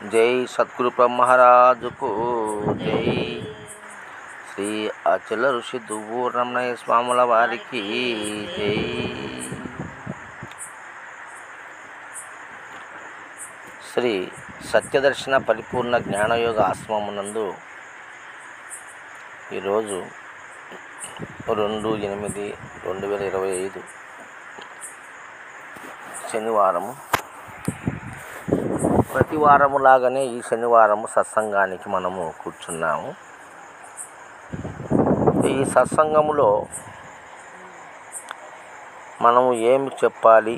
జై సద్గురు బ్రహ్మరాజుకు జై. శ్రీ అచల ఋషి దువ్వూరు రమణయ్య స్వాముల వారికి జై. శ్రీ సత్యదర్శన పరిపూర్ణ జ్ఞానయోగ ఆశ్రమమునందు ఈరోజు 2/8/2025 శనివారము. ప్రతి వారము లాగానే ఈ శనివారము సత్సంగానికి మనము కూర్చున్నాము. ఈ సత్సంగములో మనము ఏమి చెప్పాలి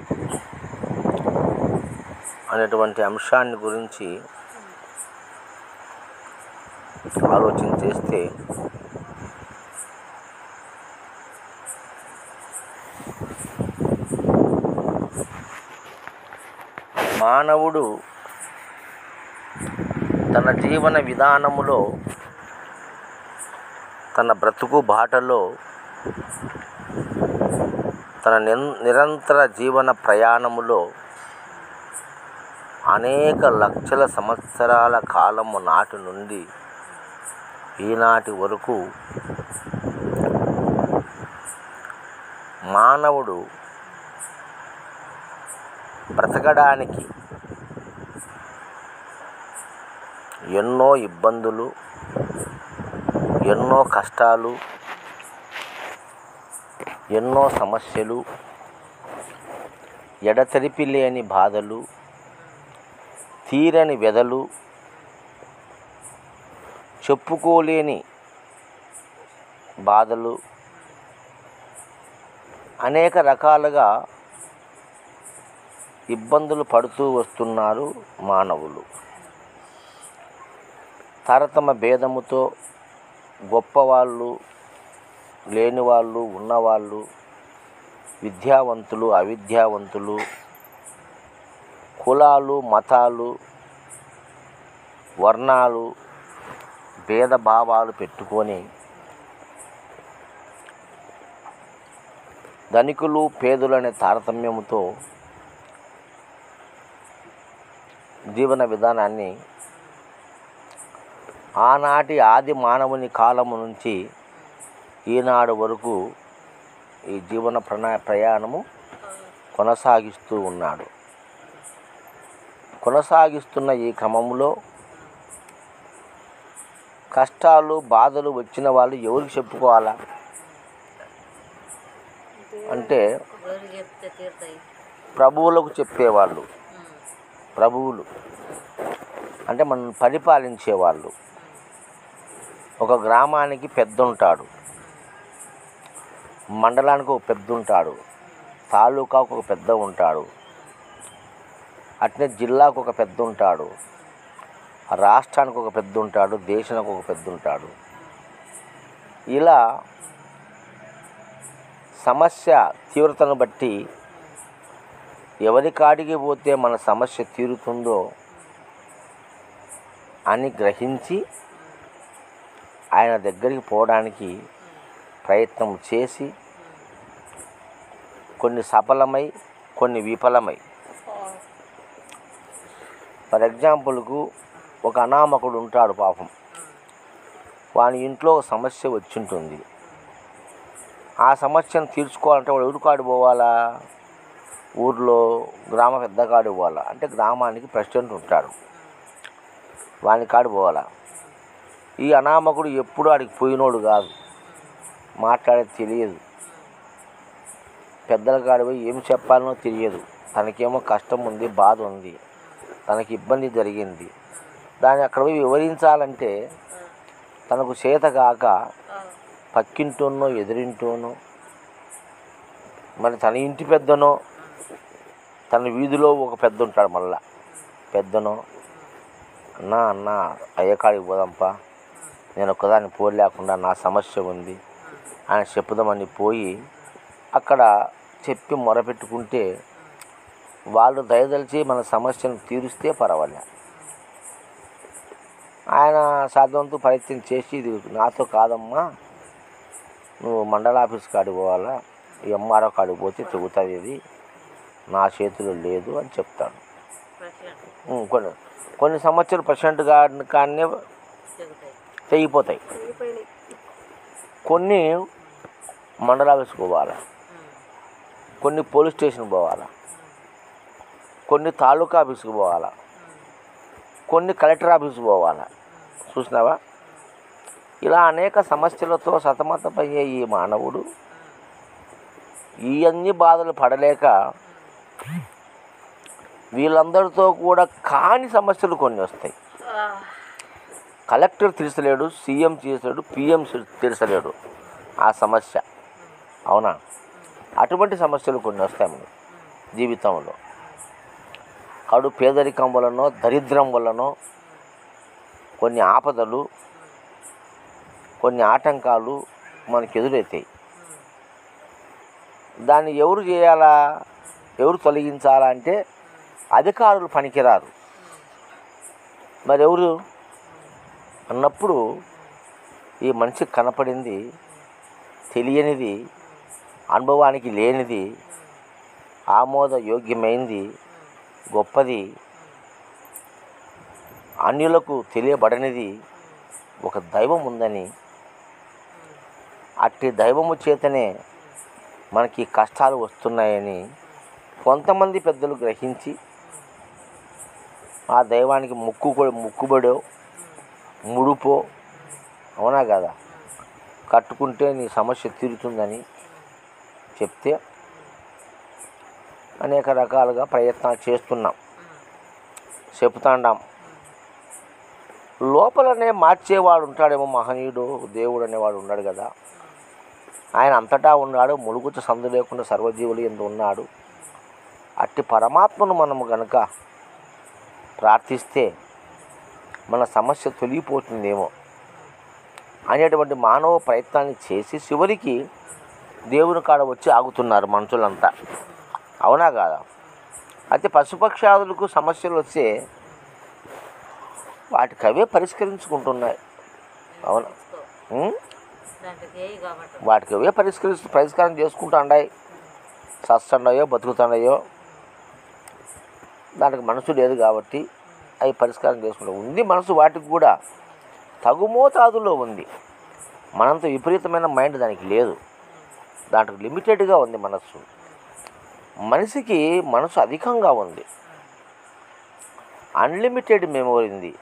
అనేటువంటి అంశాన్ని గురించి ఆలోచన చేస్తే మానవుడు తన జీవన విధానములో, తన బ్రతుకు బాటలో, తన నిరంతర జీవన ప్రయాణములో అనేక లక్షల సంవత్సరాల కాలము నాటి నుండి ఈనాటి వరకు మానవుడు బ్రతకడానికి ఎన్నో ఇబ్బందులు, ఎన్నో కష్టాలు, ఎన్నో సమస్యలు, ఎడతెరిపి లేని బాధలు, తీరని వ్యధలు, చెప్పుకోలేని బాధలు, అనేక రకాలుగా ఇబ్బందులు పడుతూ వస్తున్నారు మానవులు. తారతమ్య భేదముతో గొప్పవాళ్ళు, లేనివాళ్ళు, ఉన్నవాళ్ళు, విద్యావంతులు, అవిద్యావంతులు, కులాలు, మతాలు, వర్ణాలు, భేదభావాలు పెట్టుకొని ధనికులు పేదలనే తారతమ్యముతో జీవన విధానాన్ని ఆనాటి ఆది మానవుని కాలము నుంచి ఈనాడు వరకు ఈ జీవన ప్రయాణము కొనసాగిస్తూ ఉన్నాడు. కొనసాగిస్తున్న ఈ క్రమంలో కష్టాలు, బాధలు వచ్చిన వాళ్ళు ఎవరికి చెప్పుకోవాలా అంటే ప్రభువులకు చెప్పేవాళ్ళు. ప్రభువులు అంటే మనం పరిపాలించేవాళ్ళు. ఒక గ్రామానికి పెద్ద ఉంటాడు, మండలానికి ఒక పెద్ద ఉంటాడు, తాలూకాకు ఒక పెద్ద ఉంటాడు, అట్నే జిల్లాకు ఒక పెద్ద ఉంటాడు, రాష్ట్రానికి ఒక పెద్ద ఉంటాడు, దేశానికి ఒక పెద్ద ఉంటాడు. ఇలా సమస్య తీవ్రతను బట్టి ఎవరి కాడికి పోతే మన సమస్య తీరుతుందో అని గ్రహించి ఆయన దగ్గరికి పోవడానికి ప్రయత్నం చేసి కొన్ని సఫలమై కొన్ని విఫలమై. ఫర్ ఎగ్జాంపుల్కు ఒక అనామకుడు ఉంటాడు పాపం. వాని ఇంట్లో ఒక సమస్య వచ్చింటుంది. ఆ సమస్యను తీర్చుకోవాలంటే వాడు ఎవరి కాడు పోవాలా? ఊర్లో గ్రామ పెద్ద కాడు పోవాలా. అంటే గ్రామానికి ప్రెసిడెంట్ ఉంటాడు, వాని కాడు పోవాలా. ఈ అనామకుడు ఎప్పుడు ఆడికి పోయినోడు కాదు, మాట్లాడేది తెలియదు, పెద్దల కాడు పోయి ఏం చెప్పాలనో తెలియదు. తనకేమో కష్టం ఉంది, బాధ ఉంది, తనకి ఇబ్బంది జరిగింది. దాన్ని అక్కడ పోయి వివరించాలంటే తనకు చేత కాక పక్కింటోనో ఎదురింటోనో, మరి తన ఇంటి పెద్దనో, తన వీధిలో ఒక పెద్ద ఉంటాడు, మళ్ళా పెద్దనో, అన్న అయ్యకాడికి పోదాంపా, నేను ఒక్కదాన్ని పోలేకుండా నా సమస్య ఉంది ఆయన చెప్పుదామని పోయి అక్కడ చెప్పి మొరపెట్టుకుంటే వాళ్ళు దయదలిచి మన సమస్యను తీరుస్తే పర్వాలే. ఆయన సాధ్యవంతు ప్రయత్నం చేసి ఇది నాతో కాదమ్మా, నువ్వు మండల ఆఫీస్ కాడికి పోవాలా, ఈ ఎంఆర్ఓ కాడికి పోతే చెబుతుంది, ఇది నా చేతిలో లేదు అని చెప్తాడు. కొన్ని కొన్ని సమస్యలు పేషెంట్ కానీ తెగిపోతాయి. కొన్ని మండల ఆఫీస్కి పోవాలా, కొన్ని పోలీస్ స్టేషన్కి పోవాలా, కొన్ని తాలూకా ఆఫీస్కి పోవాలా, కొన్ని కలెక్టర్ ఆఫీస్కి పోవాలా. చూసినావా? ఇలా అనేక సమస్యలతో సతమతమయ్యే ఈ మానవుడు ఇవన్నీ బాధలు పడలేక వీళ్ళందరితో కూడా కాని సమస్యలు కొన్ని వస్తాయి. కలెక్టర్ తీర్చలేడు, సీఎం తీర్చలేడు, పిఎం తీర్చలేడు ఆ సమస్య. అవునా? అటువంటి సమస్యలు కొన్ని వస్తాయి మన జీవితంలో. కడు పేదరికం వలనో దరిద్రం వలనో కొన్ని ఆపదలు, కొన్ని ఆటంకాలు మనకు ఎదురవుతాయి. దాన్ని ఎవరు చేయాలా, ఎవరు తొలగించాలా అంటే అధికారులు పనికిరారు. మరి ఎవరు అన్నప్పుడు ఈ మనిషికి కనపడింది, తెలియనిది, అనుభవానికి లేనిది, ఆమోదయోగ్యమైంది, గొప్పది, అన్యులకు తెలియబడనిది ఒక దైవం ఉందని, అట్టి దైవము చేతనే మనకి కష్టాలు వస్తున్నాయని కొంతమంది పెద్దలు గ్రహించి ఆ దైవానికి ముక్కుబడో ముడుపో, అవునా కదా, కట్టుకుంటే నీ సమస్య తీరుతుందని చెప్తే అనేక రకాలుగా ప్రయత్నాలు చేస్తున్నాం, చెప్తాండాం. లోపలనే మార్చేవాడు ఉంటాడేమో, మహనీయుడు దేవుడు అనేవాడు ఉన్నాడు కదా. ఆయన అంతటా ఉన్నాడు, ములుగుచ సందు లేకుండా సర్వజీవులు ఎందు ఉన్నాడు. అట్టి పరమాత్మను మనము గనుక ప్రార్థిస్తే మన సమస్య తొలగిపోతుందేమో అనేటువంటి మానవ ప్రయత్నాన్ని చేసి చివరికి దేవుని కాడ వచ్చి ఆగుతున్నారు మనుషులంతా. అవునా కాదా? అయితే పశుపక్షాదులకు సమస్యలు వస్తే వాటికి అవే పరిష్కరించుకుంటున్నాయి. అవునా? వాటికి అవే పరిష్కారం చేసుకుంటూ ఉన్నాయి. చస్తుండయో బతుకుతుండయో దానికి మనసు లేదు కాబట్టి అవి పరిష్కారం చేసుకుంటూ ఉంది. మనసు వాటికి కూడా తగుమోతాదులో ఉంది. మనంత విపరీతమైన మైండ్ దానికి లేదు, దాంట్లో లిమిటెడ్గా ఉంది మనస్సు. మనిషికి మనసు అధికంగా ఉంది, అన్లిమిటెడ్ మెమొరీ ఉంది.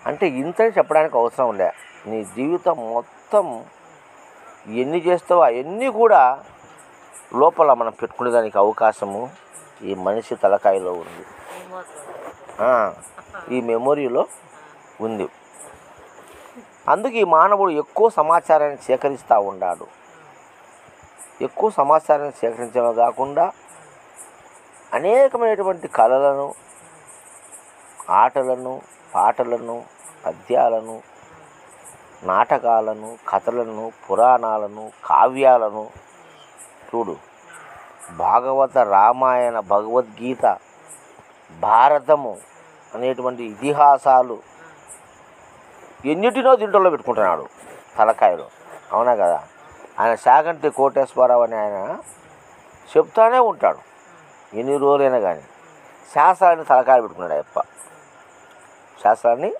అంటే ఇంతని చెప్పడానికి అవసరం లే. నీ జీవితం మొత్తం ఎన్ని చేస్తావో అవన్నీ కూడా లోపల మనం పెట్టుకునేదానికి అవకాశము ఈ మనిషి తలకాయలో ఉంది, ఈ మెమొరీలో ఉంది. అందుకే ఈ మానవుడు ఎక్కువ సమాచారాన్ని సేకరిస్తూ ఉన్నాడు. ఎక్కువ సమాచారాన్ని సేకరించడమే కాకుండా అనేకమైనటువంటి కళలను, ఆటలను, పాటలను, పద్యాలను, నాటకాలను, కథలను, పురాణాలను, కావ్యాలను, చూడు, భాగవత, రామాయణ, భగవద్గీత, భారతము అనేటువంటి ఇతిహాసాలు ఎన్నిటినో దీంట్లో పెట్టుకుంటున్నాడు తలకాయలో. అవునా కదా? ఆయన శాగంటి కోటేశ్వరరావు అని ఆయన చెప్తానే ఉంటాడు ఎన్ని రోజులైనా కానీ. శాస్త్రాన్ని తలకాయ పెట్టుకున్నాడు అయ్యప్ప. శాస్త్రాన్ని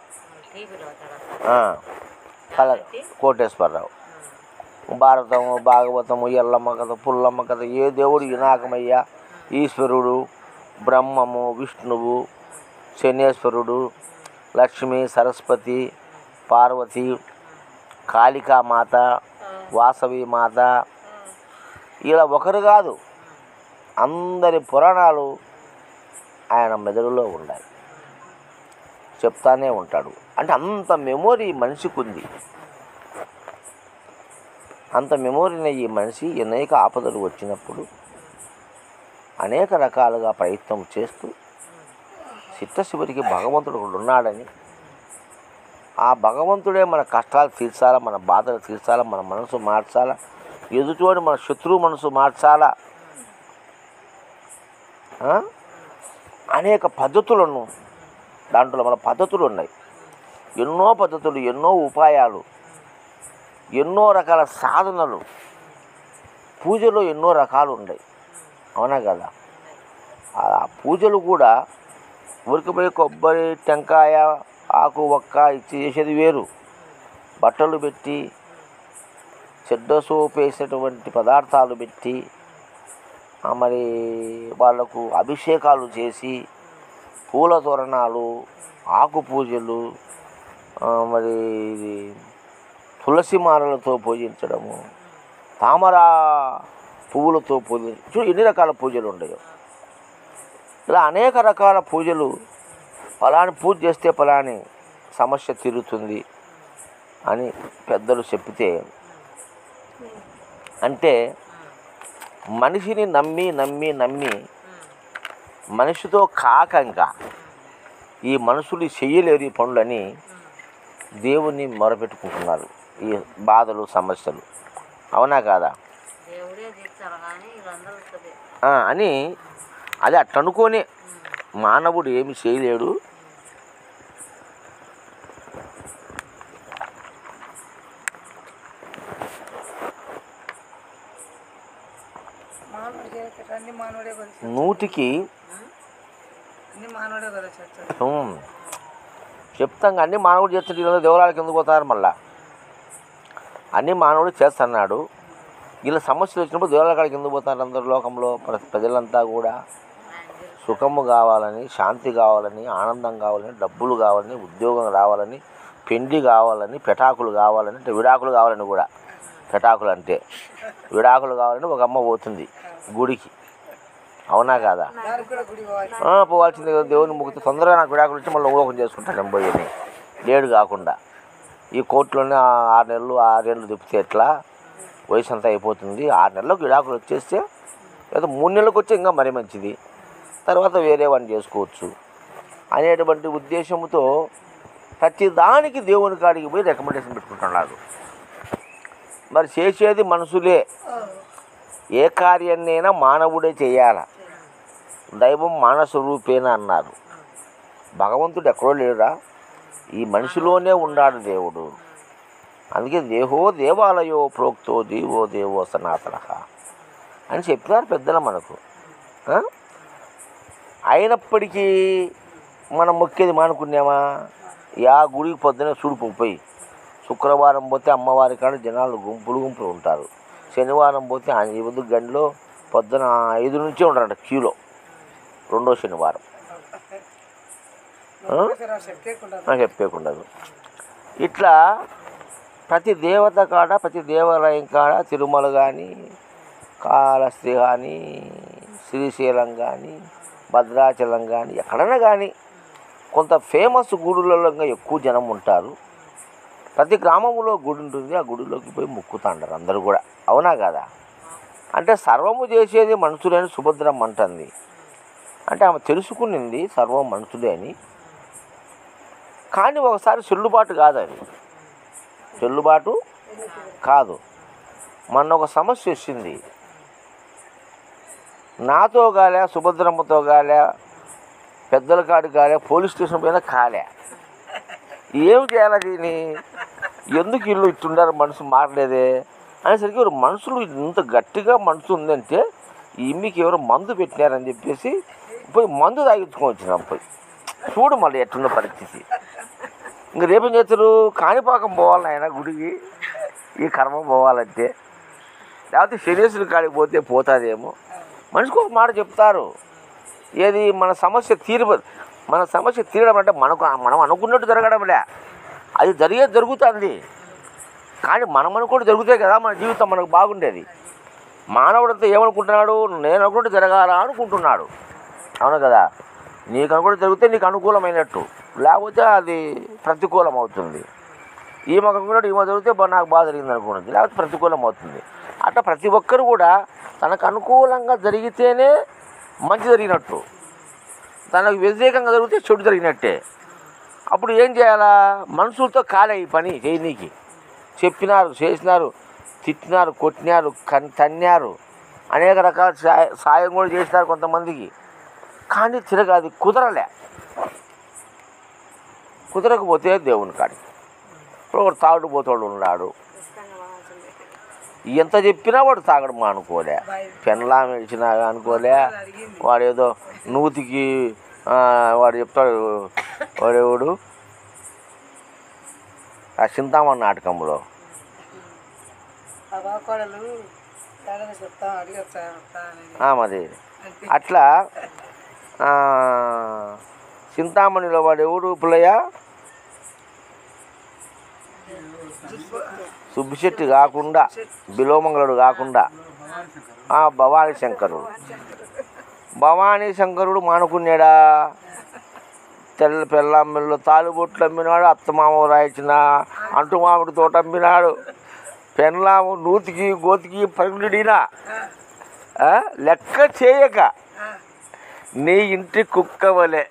కోటేశ్వరరావు. భారతము, భాగవతము, ఎల్లమ్మ కథ, పుల్లమ్మ కథ, ఏ దేవుడు వినాయకమయ్య, ఈశ్వరుడు, బ్రహ్మము, విష్ణువు, శనేశ్వరుడు, లక్ష్మి, సరస్వతి, పార్వతి, కాళికామాత, వాసవి మాత, ఇలా ఒకరు కాదు అందరి పురాణాలు ఆయన మెదడులో ఉన్నాయి, చెప్తానే ఉంటాడు. అంటే అంత మెమొరీ మనిషికి ఉంది. అంత మెమొరీని ఈ మనిషి అనేక ఆపదలు వచ్చినప్పుడు అనేక రకాలుగా ప్రయత్నం చేస్తూ చిత్తశివుడికి భగవంతుడు ఉన్నాడని, ఆ భగవంతుడే మన కష్టాలు తీర్చాలా, మన బాధలు తీర్చాలా, మన మనసు మార్చాలా, ఎదుటివాడు మన శత్రువు మనసు మార్చాలా, అనేక పద్ధతులను, దాంట్లో మన పద్ధతులు ఉన్నాయి, ఎన్నో పద్ధతులు, ఎన్నో ఉపాయాలు, ఎన్నో రకాల సాధనలు, పూజలు ఎన్నో రకాలు ఉన్నాయి. అవునా కదా? ఆ పూజలు కూడా ఊరికి పోయి కొబ్బరి టెంకాయ ఆకు ఒక్క ఇచ్చి చేసేది వేరు. బట్టలు పెట్టి చెడ్డ సోపు వేసినటువంటి పదార్థాలు పెట్టి మరి వాళ్లకు అభిషేకాలు చేసి పూల తోరణాలు, ఆకు పూజలు, మరి తులసి మాలలతో పూజించడము, తామర పువ్వులతో పూజ, ఎన్ని రకాల పూజలు ఉన్నాయో. ఇలా అనేక రకాల పూజలు. ఫలాని పూజ చేస్తే ఫలాని సమస్య తీరుతుంది అని పెద్దలు చెప్తే, అంటే మనిషిని నమ్మి నమ్మి నమ్మి మనిషితో కాకంగా ఈ మనుషులు చెయ్యలేరు ఈ పనులని దేవుణ్ణి మొరపెట్టుకుంటున్నారు ఈ బాధలు సమస్యలు. అవునా కాదా అని అది అట్లనుకోనే మానవుడు ఏమి చేయలేడు. నూటికి చెప్తాం అన్ని మానవుడు చేస్తుంటే దేవాలయాలకు ఎందుకు పోతారు? మళ్ళా అన్ని మానవుడు చేస్తున్నాడు. ఇలా సమస్యలు వచ్చినప్పుడు దేవాలయాలకు ఎందుకు పోతారు? అందరు లోకంలో ప్రజలంతా కూడా సుఖము కావాలని, శాంతి కావాలని, ఆనందం కావాలని, డబ్బులు కావాలని, ఉద్యోగం రావాలని, పెండ్లి కావాలని, పెటాకులు కావాలని, అంటే విడాకులు కావాలని కూడా. పెటాకులు అంటే విడాకులు కావాలని ఒక అమ్మ పోతుంది గుడికి. అవునా కాదా? పోవాల్సింది కదా. దేవుని ముక్తి తొందరగా నాకు విడాకులు వచ్చి మళ్ళీ ఊహం చేసుకుంటాను పోయి లేడు కాకుండా. ఈ కోర్టులోనే 6 నెలలు 6 ఏళ్ళు తిప్పితే ఎట్లా? వయసు అంతా అయిపోతుంది. 6 నెలలకు విడాకులు వచ్చేస్తే లేదా 3 నెలలకు వచ్చే ఇంకా మరీ మంచిది, తర్వాత వేరే వాడిని చేసుకోవచ్చు అనేటువంటి ఉద్దేశంతో ప్రతి దానికి దేవుని కాడికి పోయి రికమెండేషన్ పెట్టుకుంటున్నారు. మరి చేసేది మనుషులే. ఏ కార్యాన్నైనా మానవుడే చేయాల. దైవం మానస రూపేణ అన్నారు. భగవంతుడు ఎక్కడో లేడురా, ఈ మనిషిలోనే ఉన్నాడు దేవుడు. అందుకే దేహో దేవాలయో ప్రోక్తో జీవో దేవో సనాతన అని చెప్పినారు పెద్దలు మనకు. అయినప్పటికీ మనం మొక్కేది మానుకున్నామా? యా గుడికి పొద్దునే చూడిపోయి, శుక్రవారం పోతే అమ్మవారి కాడ జనాలు గుంపులు ఉంటారు. శనివారం పోతే ఈ గంటలో పొద్దున 5 నుంచే ఉంటారంట క్యూలో. రెండో శనివారం చెప్పేకుండదు. ఇట్లా ప్రతి దేవత కాడ, ప్రతి దేవాలయం కాడ, తిరుమల కానీ, కాళహస్తి కానీ, శ్రీశైలం కానీ, భద్రాచలం కానీ, ఎక్కడైనా కానీ కొంత ఫేమస్ గుడులలో ఎక్కువ జనం ఉంటారు. ప్రతి గ్రామంలో గుడి ఉంటుంది. ఆ గుడిలోకి పోయి మొక్కుతాండారు అందరూ కూడా. అవునా కదా? అంటే సర్వము చేసేది మనుషులే అని సుభద్రమ్మ అంటుంది. అంటే ఆమె తెలుసుకునింది సర్వం మనుషులే అని. కానీ ఒకసారి చెల్లుబాటు కాదు, అది చెల్లుబాటు కాదు. మొన్న ఒక సమస్య వచ్చింది. నాతో కాలే, సుభద్రమ్మతో కాలే, పెద్దల కాడు కాలే, పోలీస్ స్టేషన్ పైన కాలే. ఏం చేయాలి దీన్ని? ఎందుకు ఇల్లు ఇట్టుండారు, మనసు మారలేదే అనేసరికి ఎవరు మనుషులు ఇంత గట్టిగా మనసు ఉందంటే ఈమెకి ఎవరు మందు పెట్టినారని చెప్పేసి పోయి మందు తాగించుకొని వచ్చినాం. పోయి చూడు మళ్ళీ ఎట్టున్న పరిస్థితి. ఇంక రేపేం చేస్తారు? కాణిపాకం పోవాలి ఆయన గుడికి, ఈ కర్మ పోవాలంటే. లేకపోతే శనేశ్వరి కాడికి పోతే పోతుందేమో. మనిషికి ఒక మాట చెప్తారు, ఏది మన సమస్య తీరడం అంటే మనం అనుకున్నట్టు జరగడంలే, అది జరుగుతుంది. కానీ మనం అనుకుంటే జరుగుతాయి కదా మన జీవితం మనకు బాగుండేది. మానవుడంతా ఏమనుకుంటున్నాడు? నేను అనుకుంటే జరగాల అనుకుంటున్నాడు. అవును కదా? నీకు అనుకుంటే జరిగితే నీకు అనుకూలమైనట్టు, లేకపోతే అది ప్రతికూలం అవుతుంది. ఈమె అనుకున్నట్టు ఈమె జరిగితే నాకు బాగా జరిగింది అనుకున్నది, లేకపోతే ప్రతికూలం అవుతుంది. అట్లా ప్రతి ఒక్కరు కూడా తనకు అనుకూలంగా జరిగితేనే మంచి జరిగినట్టు, తనకు వ్యతిరేకంగా జరిగితే చెడు జరిగినట్టే. అప్పుడు ఏం చేయాలా? మనుషులతో కాలే ఈ పని చేయనీకి. చెప్పినారు, చేసినారు, తిట్టినారు, కొట్టినారు, తన్నారు, అనేక రకాల సాయం కూడా చేసినారు కొంతమందికి. కానీ తిరగదు, కుదరకపోతే దేవుని కాడికి. ఇప్పుడు ఒకడు తాగుడుపోతాడు ఉన్నాడు, ఎంత చెప్పినా వాడు తాగడం మానుకోలే, పెన్లా మెడిచినా అనుకోలే, వాడు ఏదో నూతికి వాడు చెప్తాడు, వాడెవడు ఆ చింతామణి నాటకంలో మరి అట్లా చింతామణిలో వాడెవడు పుల్లయ్య సుబ్బిశెట్టి కాకుండా బిలోమంగళుడు కాకుండా భవానీ శంకరుడు. భవానీ శంకరుడు మానుకున్నాడా? తెల్ల పెళ్ళమ్మిళ్ళు తాలిబొట్లు అమ్మినాడు, అత్తమామ రాయించిన అంటు మామిడి తోట అమ్మినాడు, పెళ్ళాము నూతికి గోతికి పరుగుడినా లెక్క చేయక నీ ఇంటి కుక్క వలె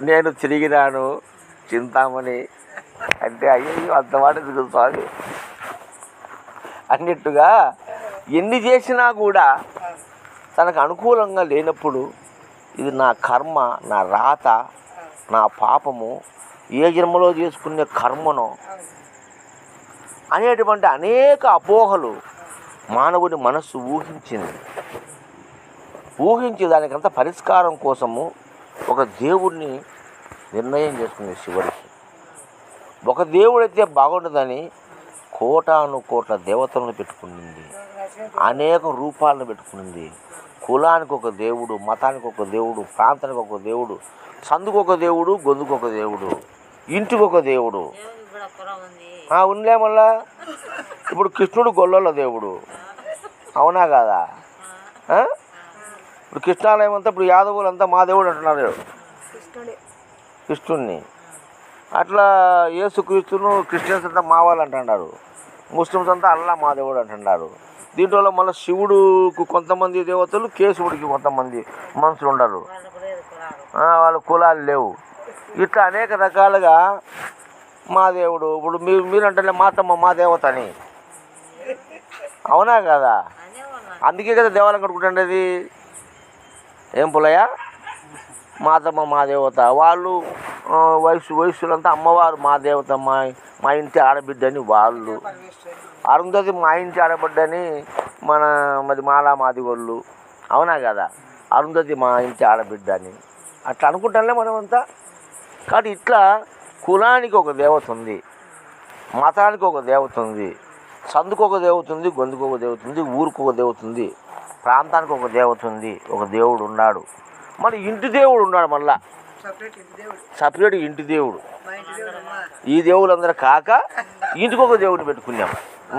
నేను తిరిగినాను చింతామణి అంటే అయ్యో అంత మాట స్వామి అన్నట్టుగా ఎన్ని చేసినా కూడా తనకు అనుకూలంగా లేనప్పుడు ఇది నా కర్మ, నా రాత, నా పాపము, ఏ జన్మలో చేసుకునే కర్మను అనేటువంటి అనేక అపోహలు మానవుడి మనస్సు ఊహించి దానికంత పరిష్కారం కోసము ఒక దేవుడిని నిర్ణయం చేసుకుంది. చివరికి ఒక దేవుడైతే బాగుండదని కోటానుకోట్ల దేవతలను పెట్టుకునింది, అనేక రూపాలను పెట్టుకునింది. కులానికి ఒక దేవుడు, మతానికి ఒక దేవుడు, ప్రాంతానికి ఒక దేవుడు, సందుకు ఒక దేవుడు, గొంతుకు ఒక దేవుడు, ఇంటికి ఒక దేవుడు ఉండే. మళ్ళా ఇప్పుడు కృష్ణుడు గొల్లల దేవుడు, అవునా కాదా? ఇప్పుడు కృష్ణాలయం అంతా ఇప్పుడు యాదవులంతా మా దేవుడు అంటున్నారు కృష్ణుడిని. అట్లా యేసుక్రీస్తును క్రిస్టియన్స్ అంతా మా వాళ్ళు అంటున్నారు, ముస్లిమ్స్ అంతా అల్లా మా దేవుడు అంటున్నారు. దీంట్లో మళ్ళీ శివుడుకు కొంతమంది దేవతలు, కేశవుడికి కొంతమంది మనుషులు ఉండరు, వాళ్ళ కులాలు లేవు. ఇట్లా అనేక రకాలుగా మా దేవుడు. ఇప్పుడు మీరంటే మాతమ్మ మా దేవత అని, అవునా కదా? అందుకే కదా దేవాలయం కట్టుకుంటుండేది. ఏం పుల్లయ్య? మాతమ్మ మా దేవత. వాళ్ళు వయసులంతా అమ్మవారు మా దేవత, మా ఇంటి ఆడబిడ్డని వాళ్ళు. అరుంధతి మా ఇంటి ఆడబిడ్డని మరి మాలా మాదిగోళ్ళు, అవునా కదా? అరుంధతి మా ఇంటి ఆడబిడ్డ అని అట్లా అనుకుంటాంలే మనమంతా. కాబట్టి ఇట్లా కులానికి ఒక దేవత ఉంది, మతానికి ఒక దేవత ఉంది, సందుకు ఒక దేవత ఉంది, గొంతుకు ఒక దేవత ఉంది, ఊరికి ఒక దేవత ఉంది, ప్రాంతానికి ఒక దేవత ఉంది, ఒక దేవుడు ఉన్నాడు. మరి ఇంటి దేవుడు ఉన్నాడు, మళ్ళా సపరేట్ ఇంటి దేవుడు. ఈ దేవుళ్ళందరూ కాక ఇంటికి ఒక దేవుడిని పెట్టుకున్నాం.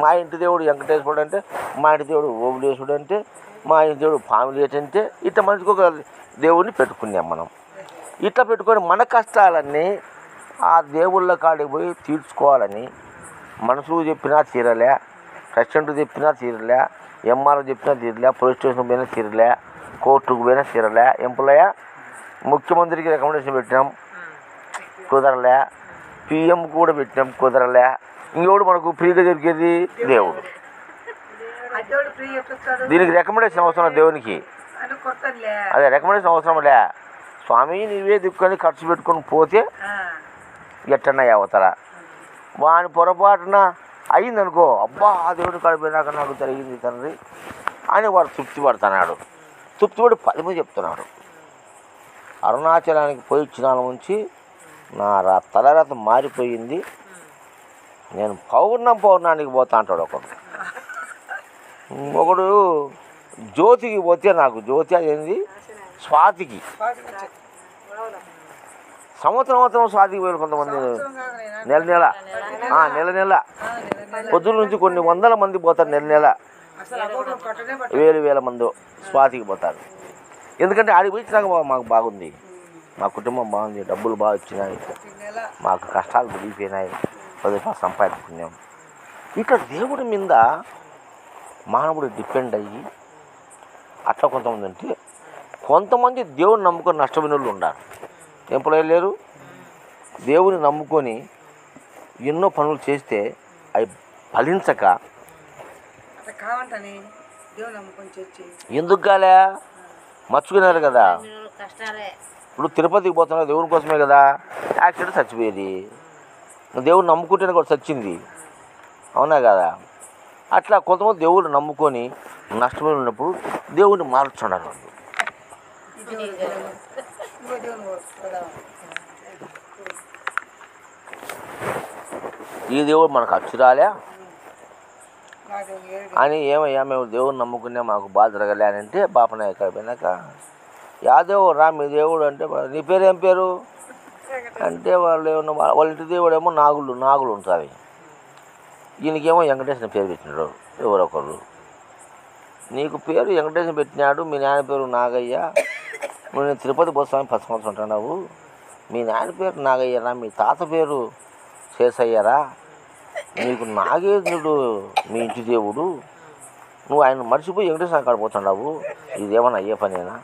మా ఇంటి దేవుడు వెంకటేశ్వరుడు అంటే, మా ఇంటి దేవుడు ఓబులేశ్వరుడు అంటే, మా ఇంటి దేవుడు పాములేట్ అంటే, ఇట్లా మనిషికి ఒక దేవుడిని పెట్టుకున్నాం మనం. ఇట్లా పెట్టుకొని మన కష్టాలన్నీ ఆ దేవుళ్ళ కాడికి పోయి తీర్చుకోవాలని మనసుకు చెప్పినా తీరలే, ప్రెసిడెంట్కి చెప్పినా తీరలే, ఎంఆర్ఓ చెప్పినా తీరలే, పోలీస్ స్టేషన్ పోయినా తీరలే, కోర్టుకు పోయినా తీరలే. ఎంపులయ్య ముఖ్యమంత్రికి రికమెండేషన్ పెట్టినాం, కుదరలే. పిఎం కూడా పెట్టినాం, కుదరలే. ఇంకోడు మనకు ఫ్రీగా దొరికేది దేవుడు. దీనికి రికమెండేషన్ అవసరం దేవునికి, అదే రికమెండేషన్ అవసరం లే. స్వామి నీవే దిక్కుని ఖర్చు పెట్టుకొని పోతే ఎట్టన్నా అవతల వాని పొరపాటున అయిందనుకో, అబ్బా ఆ దేవుని కాడిపోయినాక నాకు జరిగింది తండ్రి అని వాడు తృప్తి పడుతున్నాడు. తృప్తిపడి 10 మంది చెప్తున్నాడు. అరుణాచలానికి పోయి ఇచ్చినాల నుంచి నా తలరాత మారిపోయింది, నేను పౌర్ణానికి పోతా అంటాడు ఒకడు. ఒకడు జ్యోతికి పోతే, నాకు జ్యోతి అదేంది స్వాతికి, సంవత్సరం స్వాతికి పోయారు కొంతమంది. నెల పొద్దున్న నుంచి కొన్ని వందల మంది పోతారు, నెల వేల మంది స్వాతికి పోతారు. ఎందుకంటే ఆడికి పోయించినాక మాకు బాగుంది, మా కుటుంబం బాగుంది, డబ్బులు బాగా వచ్చినాయి, మాకు కష్టాలు పెరిగిపోయినాయి, 10 రూపాయలు సంపాదించుకున్నాం. ఇట్లా దేవుడి మీద మానవుడు డిపెండ్ అయ్యి అట్లా కొంతమంది అంటే, కొంతమంది దేవుని నమ్ముకొని నష్టపోయిన వాళ్ళు ఉన్నారు. ఎంప్లాయీ లేరు, దేవుని నమ్ముకొని ఎన్నో పనులు చేస్తే అవి ఫలించక ఎందుకు కాలే మర్చుకున్నారు కదా. ఇప్పుడు తిరుపతికి పోతున్నారు దేవుని కోసమే కదా, యాక్సిడెంట్ చచ్చిపోయేది, దేవుని నమ్ముకుంటేనే కూడా చచ్చింది, అవునా కదా? అట్లా కొంతమంది దేవుడు నమ్ముకొని నష్టపోయి ఉన్నప్పుడు దేవుడిని మార్చున్నారు. ఈ దేవుడు మనకు అచ్చురాలే అని ఏమయ్యా మేము దేవుడు నమ్ముకునే మాకు బాధ జరగలే అని అంటే బాపనాయక అయిపోయినాక యా దేవుడు రా మీ దేవుడు అంటే నీ పేరు ఏం పేరు అంటే వాళ్ళు ఏమన్నా వాళ్ళ ఇంటి దేవుడు ఏమో నాగులు ఉంటుంది. ఈయనకేమో వెంకటేశ్వర పేరు పెట్టినాడు ఎవరొకరు. నీకు పేరు వెంకటేశ్వర పెట్టినాడు, మీ నాయన పేరు నాగయ్య, నువ్వు తిరుపతి పోస్తామని 10 సంవత్సరం ఉంటున్నావు, మీ నాయన పేరు నాగయ్యరా, మీ తాత పేరు శేషయ్యరా, నీకు నాగేంద్రుడు మీ ఇంటి దేవుడు, నువ్వు ఆయన మర్చిపోయి వెంకటేశ్వర కాడ పోతున్నావు, ఇదేమన్నా అయ్యే పనేనా?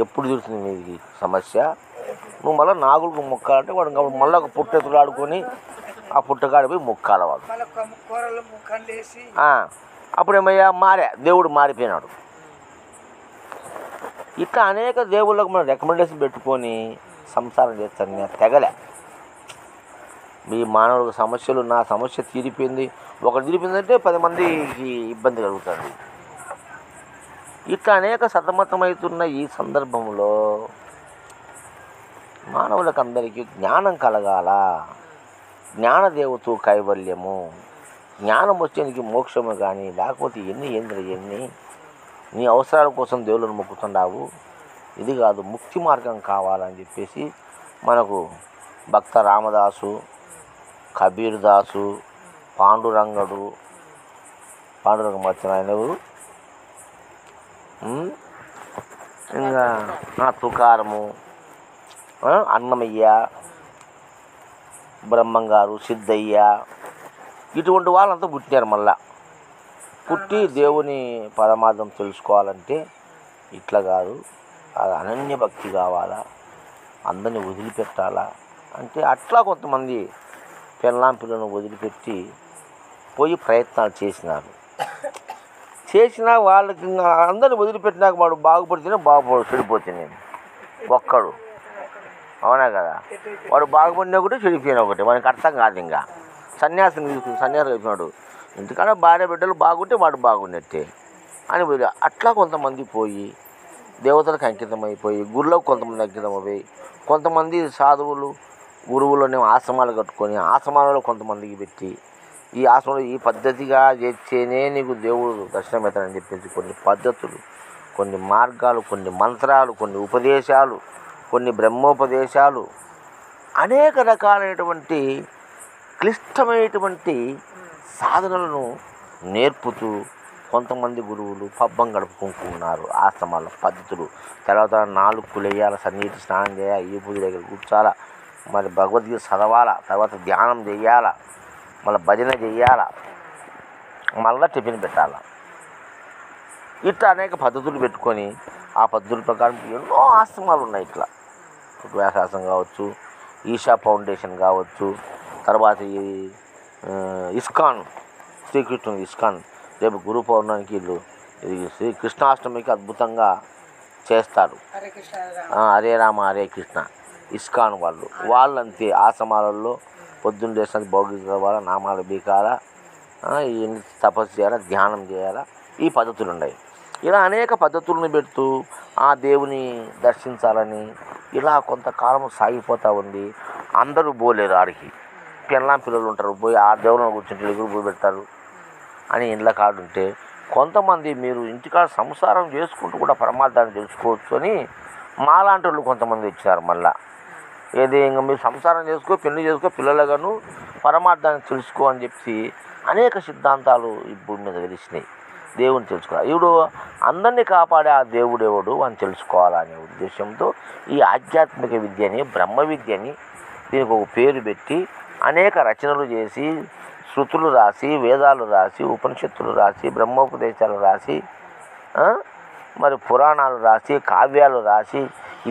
ఎప్పుడు తీరుతుంది నీది సమస్య? నువ్వు మళ్ళీ నాగులకు మొక్కాలంటే వాడు మళ్ళీ ఒక పుట్టెతులు ఆడుకొని ఆ పుట్టకాడిపోయి మొక్కాల వాడు. అప్పుడు ఏమయ్యా దేవుడు మారిపోయినాడు. ఇట్లా అనేక దేవుళ్ళకు మనం రికమెండేషన్ పెట్టుకొని సంసారం చేస్తాను తెగలే. మీ మానవులకు సమస్యలు, నా సమస్య తీరిపోయింది, ఒకటి తీరిపోయిందంటే 10 మందికి ఇబ్బంది కలుగుతుంది. ఇట్లా అనేక సతమతమవుతున్న ఈ సందర్భంలో మానవులకు అందరికీ జ్ఞానం కలగాల. జ్ఞానదేవత కైవల్యము, జ్ఞానం వచ్చేందుకు మోక్షము. కానీ లేకపోతే ఎన్ని నీ అవసరాల కోసం దేవుళ్ళను మొక్కుతున్నావు, ఇది కాదు ముక్తి మార్గం కావాలని చెప్పేసి మనకు భక్త రామదాసు, కబీర్ దాసు, పాండురంగ వచ్చిన ఆయన ఎవరు, ఇంకా తుకారము, అన్నమయ్య, బ్రహ్మంగారు, సిద్ధయ్య, ఇటువంటి వాళ్ళంతా పుట్టినారు. మళ్ళా పుట్టి దేవుని పరమార్థం తెలుసుకోవాలంటే ఇట్లా కాదు, అది అనన్య భక్తి కావాలా, అందరిని వదిలిపెట్టాలా అంటే అట్లా కొంతమంది పిల్లను వదిలిపెట్టి పోయి ప్రయత్నాలు చేసినా వాళ్ళకి అందరిని వదిలిపెట్టినాక వాడు బాగుపడితేనే చెడిపోతే ఒక్కడు, అవునా కదా? వాడు బాగుపడినా ఒకటి, చెడిపోయినా ఒకటి, వాడికి అర్థం కాదు. ఇంకా సన్యాసం అయిపోయినాడు, ఇంటికాడ భార్య బిడ్డలు బాగుంటే వాడు బాగున్నట్టే అని అట్లా కొంతమంది పోయి దేవతలకు అంకితమైపోయి, గురులకు కొంతమంది అంకితమైపోయి, కొంతమంది సాధువులు గురువులోనే ఆశ్రమాలు కట్టుకొని ఆశ్రమాలలో కొంతమందికి పెట్టి, ఈ ఆశ్రమంలో ఈ పద్ధతిగా చేస్తేనే నీకు దేవుడు దర్శనమవుతాడని చెప్పేసి కొన్ని పద్ధతులు, కొన్ని మార్గాలు, కొన్ని మంత్రాలు, కొన్ని ఉపదేశాలు, కొన్ని బ్రహ్మోపదేశాలు, అనేక రకాలైనటువంటి క్లిష్టమైనటువంటి సాధనలను నేర్పుతూ కొంతమంది గురువులు పబ్బం గడుపుకుంటున్నారు. ఆశ్రమాల పద్ధతులు తర్వాత 4 కులేయాల, సన్నీటి స్నానం చేయాలి, ఈ పూజ దగ్గర కూర్చోాలా, మరి భగవద్గీత చదవాలా, తర్వాత ధ్యానం చేయాలా, మళ్ళీ భజన చేయాలా, మళ్ళీ టిఫిన్ పెట్టాలా. ఇట్లా అనేక పద్ధతులు పెట్టుకొని ఆ పద్ధతుల ప్రకారం ఎన్నో ఆశ్రమాలు ఉన్నాయి. ఇట్లా వ్యాసాసం కావచ్చు, ఈషా ఫౌండేషన్ కావచ్చు, తర్వాత ఈ ఇస్కాన్, శ్రీకృష్ణుని ఇస్కాన్ రేపు గురు పౌర్ణమికి వీళ్ళు శ్రీ కృష్ణాష్టమికి అద్భుతంగా చేస్తారు. హరే రామ హరే కృష్ణ ఇస్కాన్ వాళ్ళంతే ఆశ్రమాలలో పొద్దున్న చేసిన భౌతిక చదవాలా, నామాలు బీకాలా, తపస్సు చేయాలా, ధ్యానం చేయాలా, ఈ పద్ధతులు ఉన్నాయి. ఇలా అనేక పద్ధతులను పెడుతూ ఆ దేవుని దర్శించాలని ఇలా కొంతకాలం సాగిపోతూ ఉంది. అందరూ పోలేరు ఆడికి, పిల్లలు ఉంటారు, పోయి ఆ దేవుని కూర్చుంటే ఎగురు పోయి పెడతారు అని ఇండ్ల కాడుంటే, కొంతమంది మీరు ఇంటికాడ సంసారం చేసుకుంటూ కూడా పరమార్థాన్ని తెలుసుకోవచ్చు అని మాలాంటి వాళ్ళు కొంతమంది ఇచ్చారు. మళ్ళా ఏది ఇంకా మీరు సంసారం చేసుకో, పెళ్లి చేసుకో, పిల్లలుగాను పరమార్థాన్ని తెలుసుకో అని చెప్పి అనేక సిద్ధాంతాలు ఈ భూమి మీద వెలిసినాయి. దేవుని తెలుసుకోవాలి, ఇప్పుడు అందరినీ కాపాడే ఆ దేవుడెవడు అని తెలుసుకోవాలనే ఉద్దేశంతో ఈ ఆధ్యాత్మిక విద్యని, బ్రహ్మ విద్యని దీనికి ఒక పేరు పెట్టి అనేక రచనలు చేసి, శృతులు రాసి, వేదాలు రాసి, ఉపనిషత్తులు రాసి, బ్రహ్మోపదేశాలు రాసి, మరి పురాణాలు రాసి, కావ్యాలు రాసి,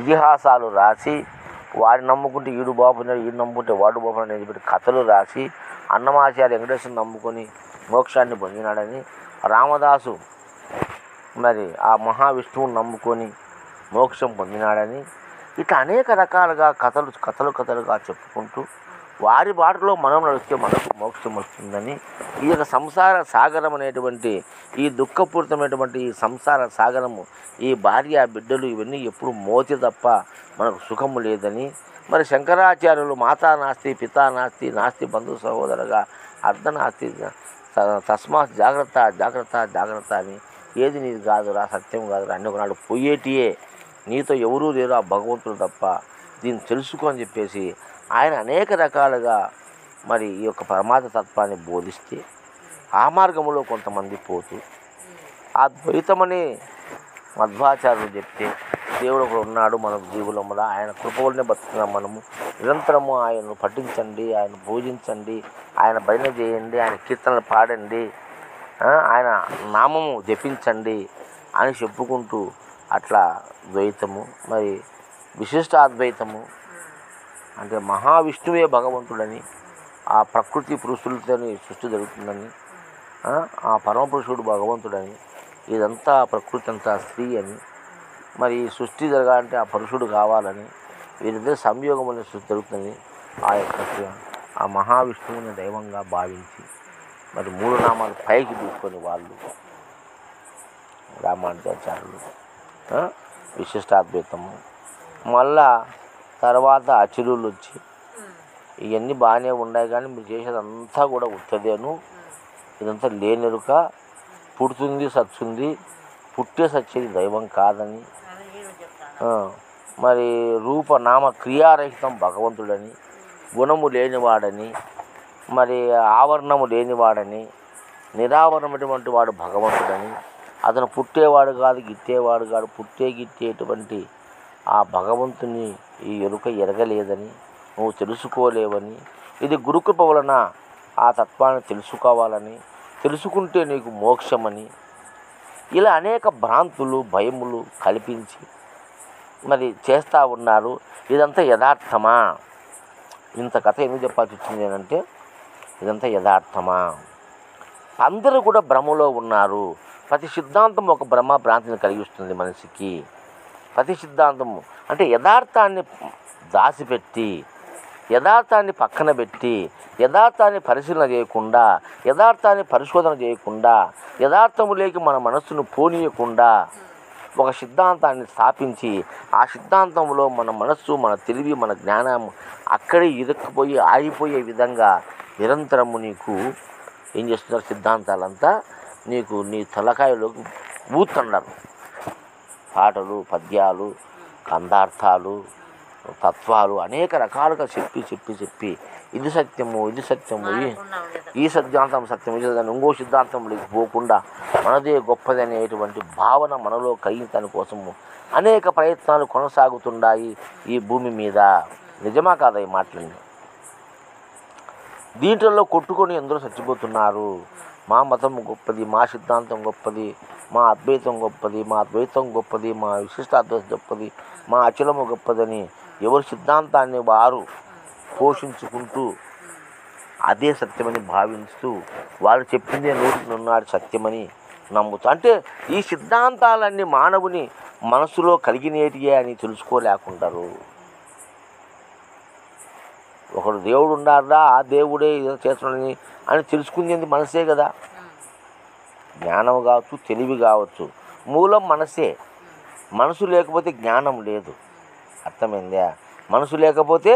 ఇతిహాసాలు రాసి, వాడిని నమ్ముకుంటే ఈడు బాబున్నాడు, ఈడు నమ్ముకుంటే వాడు బాబున్నాడు అని చెప్పి కథలు రాసి, అన్నమాచార్య వెంకటేశ్వరుని నమ్ముకొని మోక్షాన్ని పొందినాడని, రామదాసు మరి ఆ మహావిష్ణువుని నమ్ముకొని మోక్షం పొందినాడని, ఇట్లా అనేక రకాలుగా కథలుగా చెప్పుకుంటూ వారి బాటలో మనం నడిస్తే మనకు మోక్షం వస్తుందని ఈ యొక్క సంసార సాగరం అనేటువంటి ఈ దుఃఖపూరితమైనటువంటి ఈ సంసార సాగరము, ఈ భార్య బిడ్డలు ఇవన్నీ ఎప్పుడు మోతి తప్ప మనకు సుఖము లేదని మరి శంకరాచార్యులు మాతా నాస్తి పితా నాస్తి నాస్తి బంధు సహోదరగా అర్ధనాస్తి తస్మాత్ జాగ్రత్త జాగ్రత్త జాగ్రత్త అని, ఏది నీది కాదురా సత్యం కాదురా అన్ని ఒకనాడు పోయేటియే, నీతో ఎవరూ లేరు ఆ భగవంతుడు తప్ప, దీన్ని తెలుసుకో అని చెప్పేసి ఆయన అనేక రకాలుగా మరి ఈ యొక్క పరమాత్మ తత్వాన్ని బోధిస్తే ఆ మార్గంలో కొంతమంది పోతూ అద్వైతమని మధ్వాచార్యులు చెప్తే దేవుడు ఒకడు ఉన్నాడు మన జీవులముల, ఆయన కృపవలనే బతుకున్నాం మనము, నిరంతరము ఆయనను పఠించండి, ఆయన పూజించండి, ఆయన భజన చేయండి, ఆయన కీర్తనలు పాడండి, ఆయన నామము జపించండి అని చెప్పుకుంటూ అట్లా ద్వైతము మరి విశిష్టాద్వైతము అంటే మహావిష్ణువే భగవంతుడని, ఆ ప్రకృతి పురుషులతోని సృష్టి జరుగుతుందని, ఆ పరమపురుషుడు భగవంతుడని, ఇదంతా ప్రకృతి అంతా స్త్రీ అని, మరి ఈ సృష్టి జరగాలంటే ఆ పురుషుడు కావాలని, వీరిద్దరు సంయోగం అనే సృష్టి జరుగుతుంది. ఆ యొక్క ఆ మహావిష్ణువుని దైవంగా భావించి మరి మూడు నామాలు పైకి తీసుకొని వాళ్ళు రామానుజాచార్యులు విశిష్టాద్వైతము, మళ్ళా తర్వాత అచురులు వచ్చి ఇవన్నీ బాగానే ఉన్నాయి కానీ మీరు చేసేదంతా కూడా ఉత్తదేను, ఇదంతా లేనెరుక, పుడుతుంది సచ్చుంది, పుట్టే సచ్చేది దైవం కాదని, మరి రూపనామ క్రియారహితం భగవంతుడని, గుణము లేనివాడని, మరి ఆవరణము లేనివాడని, నిరావరణమైనటువంటి వాడు భగవంతుడని, అతను పుట్టేవాడు కాదు గిట్టేవాడు కాదు, పుట్టే గిట్టేటువంటి ఆ భగవంతుని ఈ ఎరుక ఎరగలేదని, నువ్వు తెలుసుకోలేవని, ఇది గురుకృప వలన ఆ తత్వాన్ని తెలుసుకోవాలని, తెలుసుకుంటే నీకు మోక్షమని, ఇలా అనేక భ్రాంతులు భయములు కల్పించి మరి చేస్తూ ఉన్నారు. ఇదంతా యథార్థమా? ఇంత కథ ఎందుకు చెప్పాల్సి వచ్చింది అంటే ఇదంతా యథార్థమా? అందరూ కూడా భ్రమలో ఉన్నారు. ప్రతి సిద్ధాంతం ఒక భ్రమ భ్రాంతిని కలిగిస్తుంది మనిషికి. ప్రతి సిద్ధాంతము అంటే యథార్థాన్ని దాచిపెట్టి, యథార్థాన్ని పక్కన పెట్టి, యథార్థాన్ని పరిశీలన చేయకుండా, యథార్థాన్ని పరిశోధన చేయకుండా, యథార్థములేకి మన మనస్సును పోనీయకుండా ఒక సిద్ధాంతాన్ని స్థాపించి ఆ సిద్ధాంతంలో మన మనస్సు మన తెలివి మన జ్ఞానం అక్కడే ఇరుక్కుపోయి ఆగిపోయే విధంగా నిరంతరము నీకు ఏం చేస్తున్నారు? సిద్ధాంతాలంతా నీకు నీ తలకాయలోకి ఊతున్నారు. పాటలు పద్యాలు కందార్థాలు తత్వాలు అనేక రకాలుగా చెప్పి చెప్పి చెప్పి ఇది సత్యము ఇది సత్యము ఈ సిద్ధాంతం సత్యం ఇది ఇంకో సిద్ధాంతంలోకి పోకుండా మనదే గొప్పది అనేటువంటి భావన మనలో కలిగించడానికి కోసము అనేక ప్రయత్నాలు కొనసాగుతున్నాయి ఈ భూమి మీద. నిజమా కాదా ఈ మాటలన్నీ? దీంట్లో కొట్టుకొని ఎందరో చచ్చిపోతున్నారు. మా మతం గొప్పది, మా సిద్ధాంతం గొప్పది, మా అద్వైతం గొప్పది, మా ద్వైతం గొప్పది, మా విశిష్టాద్వైతం గొప్పది, మా అచలము గొప్పదని ఎవరి సిద్ధాంతాన్ని వారు పోషించుకుంటూ అదే సత్యమని భావిస్తూ వాళ్ళు చెప్పిందే నూటికి నున్నాడు సత్యమని నమ్ముతూ, అంటే ఈ సిద్ధాంతాలన్నీ మానవుని మనసులో కలిగినేటియే అని తెలుసుకోలేకుంటారు. ఒకడు దేవుడు ఉన్నారా, ఆ దేవుడే చేస్తున్నాడని అని తెలుసుకుంది మనసే కదా. జ్ఞానం కావచ్చు, తెలివి కావచ్చు, మూలం మనసే. మనసు లేకపోతే జ్ఞానం లేదు. అర్థమైందా? మనసు లేకపోతే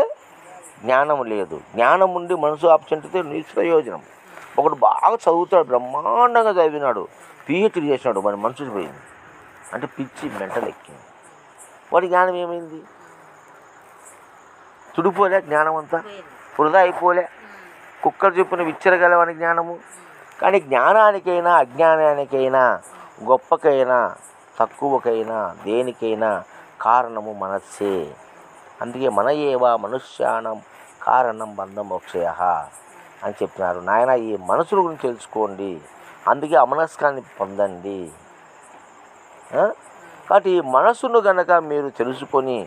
జ్ఞానం లేదు. జ్ఞానం ఉండి మనసు ఆబ్సెంట్ అయితే నిష్ప్రయోజనం. ఒకడు బాగా చదువుతాడు, బ్రహ్మాండంగా చదివినాడు, పిహెచ్డి చేసినాడు, మరి మనసు పోయింది అంటే పిచ్చి మెంటల్ ఎక్కింది. వాడి జ్ఞానం ఏమైంది? తుడిపోలే జ్ఞానం అంతా, వృధా అయిపోలే. కుక్కలు చెప్పిన విచ్చరగలవని జ్ఞానము. కానీ జ్ఞానానికైనా అజ్ఞానానికైనా గొప్పకైనా తక్కువకైనా దేనికైనా కారణము మనస్సే. అందుకే మన ఏవా మనుష్యానం కారణం బంధం మోక్షయ అని చెప్పినారు. నాయన ఈ మనసుల గురించి తెలుసుకోండి, అందుకే అమనస్కాన్ని పొందండి. కాబట్టి ఈ మనసును గనక మీరు తెలుసుకొని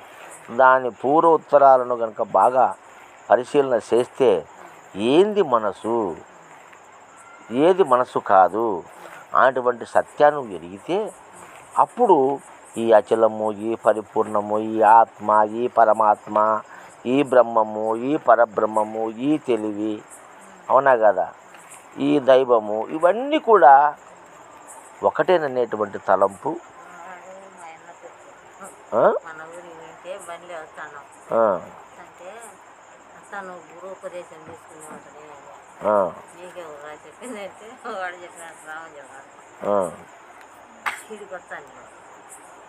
దాని పూర్వ ఉత్తరాలను కనుక బాగా పరిశీలన చేస్తే ఏంది మనసు, ఏది మనసు కాదు అటువంటి సత్యాన్ని ఎరిగితే అప్పుడు ఈ అచలము, ఈ పరిపూర్ణము, ఈ ఆత్మ, ఈ పరమాత్మ, ఈ బ్రహ్మము, ఈ పరబ్రహ్మము, ఈ తెలివి, అవునా కదా, ఈ దైవము, ఇవన్నీ కూడా ఒకటేననేటువంటి తలంపు. మన ఊరి వింటే బండి వస్తాను అంటే తను గురుపదేశం తీసుకుని ఉంటుంది. నీకే రా చెప్పిందంటే వాడు చెప్పినట్టు రామని చెప్పాను. ఇడికి వస్తాను నేను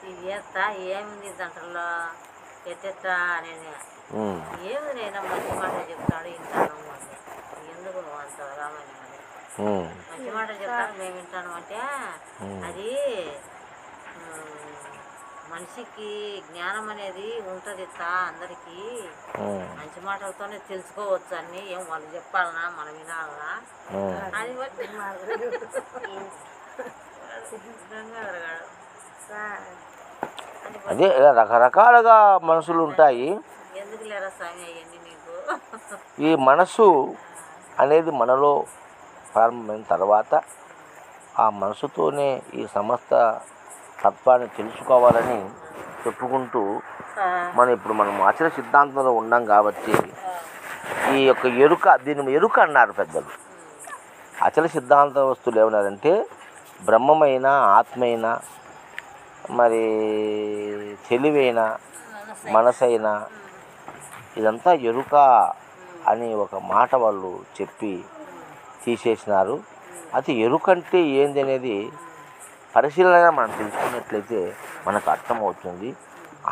ఇది చేస్తా ఏముంది దాంట్లో ఎట్టెట్టా అనేది ఏమి నేను మంచి మాట చెప్తాడు వింటాను అంటే ఎందుకు అంత రామాయణం అని మంచి మాట చెప్తాను మేము వింటాను అంటే అది మనిషికి జ్ఞానం అనేది ఉంటుంది అందరికీ మంచి మాటలతోనే తెలుసుకోవచ్చు అన్ని ఏం వాళ్ళు చెప్పాలనా మనం వినాలనా అని బట్టి అదే రకరకాలుగా మనసులు ఉంటాయి. ఎందుకు లేరా స్వామి అవన్నీ నీకు ఈ మనసు అనేది మనలో ప్రారంభమైన తర్వాత ఆ మనసుతోనే ఈ సమస్త తత్వాన్ని తెలుసుకోవాలని చెప్పుకుంటూ మనం ఆచరణ సిద్ధాంతంలో ఉన్నాం కాబట్టి ఈ యొక్క ఎరుక, దీన్ని ఎరుక అన్నారు పెద్దలు. అచల సిద్ధాంత వస్తువులు ఏమన్నారంటే బ్రహ్మమైన, ఆత్మైన, మరి తెలివైన, మనసైన, ఇదంతా ఎరుక అని ఒక మాట వాళ్ళు చెప్పి తీసేసినారు. అది ఎరుకంటే ఏంది అనేది పరిశీలనగా మనం తెలుసుకున్నట్లయితే మనకు అర్థమవుతుంది.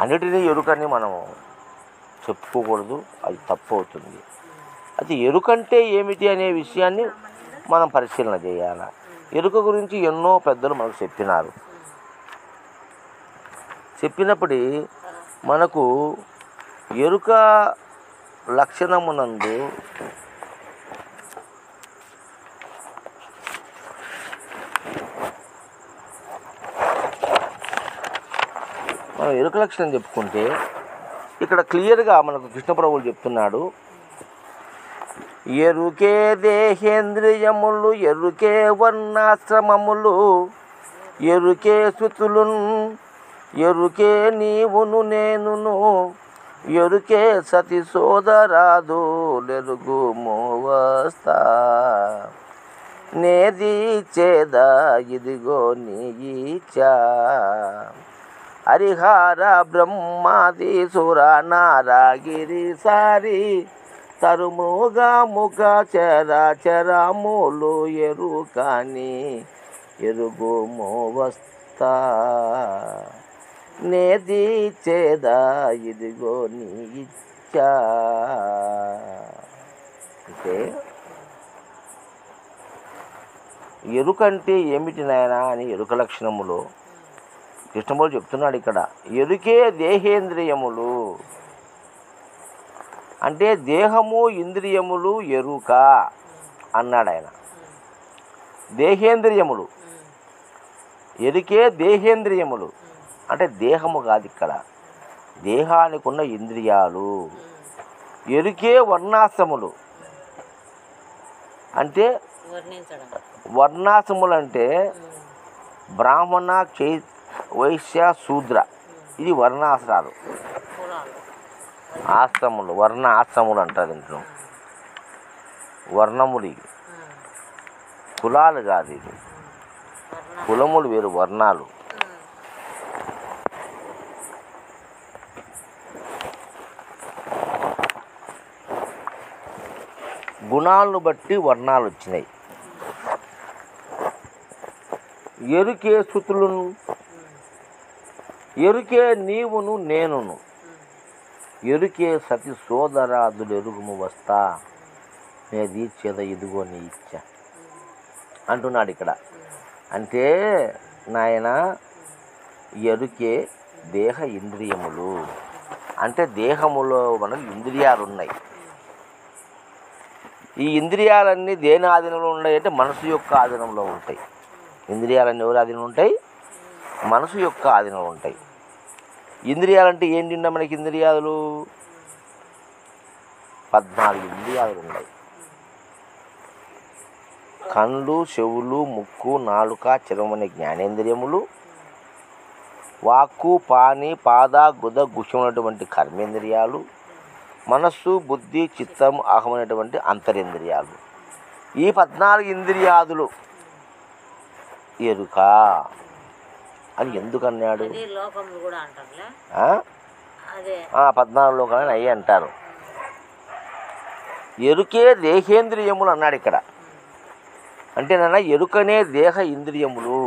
అన్నిటినీ ఎరుకని మనం చెప్పుకోకూడదు, అది తప్పు అవుతుంది. అది ఎరుకంటే ఏమిటి అనే విషయాన్ని మనం పరిశీలన చేయాలి. ఎరుక గురించి ఎన్నో పెద్దలు మనకు చెప్పినప్పుడు మనకు ఎరుక లక్షణమునందు మనం ఎరుక లక్షణం చెప్పుకుంటే ఇక్కడ క్లియర్గా మనకు కృష్ణప్రభువులు చెప్తున్నాడు. ఎరుకే దేహేంద్రియములు, ఎరుకే వర్ణాశ్రమములు, ఎరుకే శృతులు, ఎరుకే నీవును నేనును, ఎరుకే సతి సోదరాదులెరుగు మోవస్తా, నేది చేదా ఇదిగో నీ ఇచ్చా, హరిహార బ్రహ్మాది సుర నారాగిరి సారి, తరుమృగ ముఖ చరాచరములు ఎరుకాని ఎరుగు మోవస్తా, నేది చేదా ఇదిగో నీ ఇచ్చా. అంటే ఎరుకంటే ఏమిటి నాయనా అని ఎరుక లక్షణములో కృష్ణమూర్తి చెప్తున్నాడు. ఇక్కడ ఎరుకే దేహేంద్రియములు అంటే దేహము, ఇంద్రియములు ఎరుక అన్నాడు ఆయన. దేహేంద్రియములు, ఎరుకే దేహేంద్రియములు అంటే దేహము కాదు, ఇక్కడ దేహానికి ఉన్న ఇంద్రియాలు. ఎరుకే వర్ణాశ్రములు అంటే వర్ణాశ్రములు అంటే బ్రాహ్మణ, వైశ్య, శూద్ర, ఇది వర్ణాశ్రాలు, ఆశ్రములు, వర్ణ ఆశ్రములు అంటారు. దీంట్లో వర్ణములు, ఇవి కులాలు కాదు, ఇది కులములు వేరు, వర్ణాలు. గుణాలను బట్టి వర్ణాలు వచ్చినాయి. ఎరుకే శృతులను, ఎరుకే నీవును నేనును, ఎరుకే సతి సోదరాదులు ఎరుగుము వస్తా, నే దీక్షేద ఇదిగో నీ ఇచ్చ అంటున్నాడు ఇక్కడ. అంటే నాయన ఎరుకే దేహ ఇంద్రియములు అంటే దేహములో మనకు ఇంద్రియాలు ఉన్నాయి. ఈ ఇంద్రియాలన్నీ దేని ఆధీనంలో ఉన్నాయి అంటే మనసు యొక్క ఆధీనంలో ఉంటాయి. ఇంద్రియాలన్నీ ఎవరి ఆధీనంలో ఉంటాయి? మనసు యొక్క ఆధీనంలో ఉంటాయి. ఇంద్రియాలంటే ఏంటి? మనకి ఇంద్రియాలు 14 ఇంద్రియాలు ఉన్నాయి. కళ్ళు, చెవులు, ముక్కు, నాలుక, చర్మం జ్ఞానేంద్రియములు, వాక్కు, పాని, పాద, గుద, గుహ్యమైనటువంటి కర్మేంద్రియాలు, మనస్సు, బుద్ధి, చిత్తం, అహం అనేటువంటి అంతరింద్రియాలు. ఈ 14 ఇంద్రియాదులు ఎరుక అని ఎందుకు అన్నాడు? 14 లోకాలని అయ్యి అంటారు. ఎరుకే దేహేంద్రియములు అన్నాడు ఇక్కడ. అంటే నాన్న ఎరుకనే దేహ ఇంద్రియములు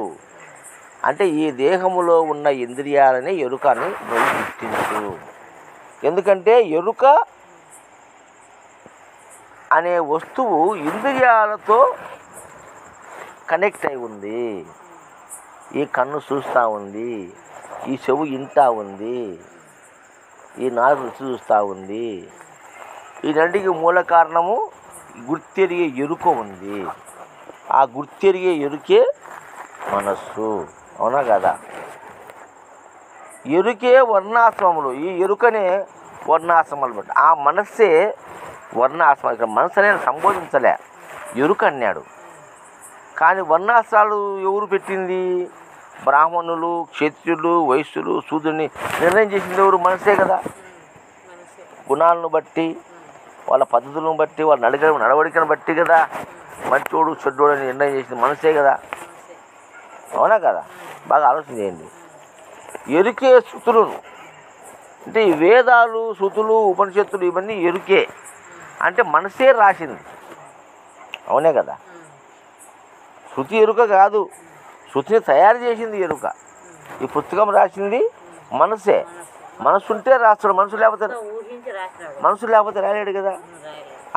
అంటే ఈ దేహములో ఉన్న ఇంద్రియాలని ఎరుక అని నువ్వు గుర్తించు. ఎందుకంటే ఎరుక అనే వస్తువు ఇంద్రియాలతో కనెక్ట్ అయి ఉంది. ఈ కన్ను చూస్తూ ఉంది, ఈ చెవు వింటూ ఉంది, ఈ నాలుగు రుచి చూస్తూ ఉంది. ఈ రెండింటికి మూల కారణము గుర్తెరిగే ఎరుక ఉంది. ఆ గుర్తెరిగే ఎరుకే మనస్సు. అవునా కదా? ఎరుకే వర్ణాశ్రమములు. ఈ ఎరుకనే వర్ణాశ్రమాలు బట్టి ఆ మనస్సే వర్ణాశ్రమం. ఇక్కడ మనసు అనేది సంబోధించలే, ఎరుక అన్నాడు. కానీ వర్ణాశ్రాలు ఎవరు పెట్టింది? బ్రాహ్మణులు, క్షత్రియులు, వైశ్యులు, శూద్రుని నిర్ణయం చేసింది ఎవరు? మనసే కదా. గుణాలను బట్టి, వాళ్ళ పద్ధతులను బట్టి, వాళ్ళ నడవడికను బట్టి కదా మంచోడు చెడ్డోడు అని నిర్ణయం చేసింది మనసే కదా. అవునా కదా? బాగా ఆలోచన చేయండి. ఎరుకే శృతులను అంటే ఈ వేదాలు, శృతులు, ఉపనిషత్తులు ఇవన్నీ ఎరుకే అంటే మనసే రాసింది. అవునే కదా? శృతి ఎరుక కాదు, శృతిని తయారు చేసింది ఎరుక. ఈ పుస్తకం రాసింది మనసే. మనసు ఉంటే రాస్తాడు, మనసు లేకపోతే రాలేడు కదా.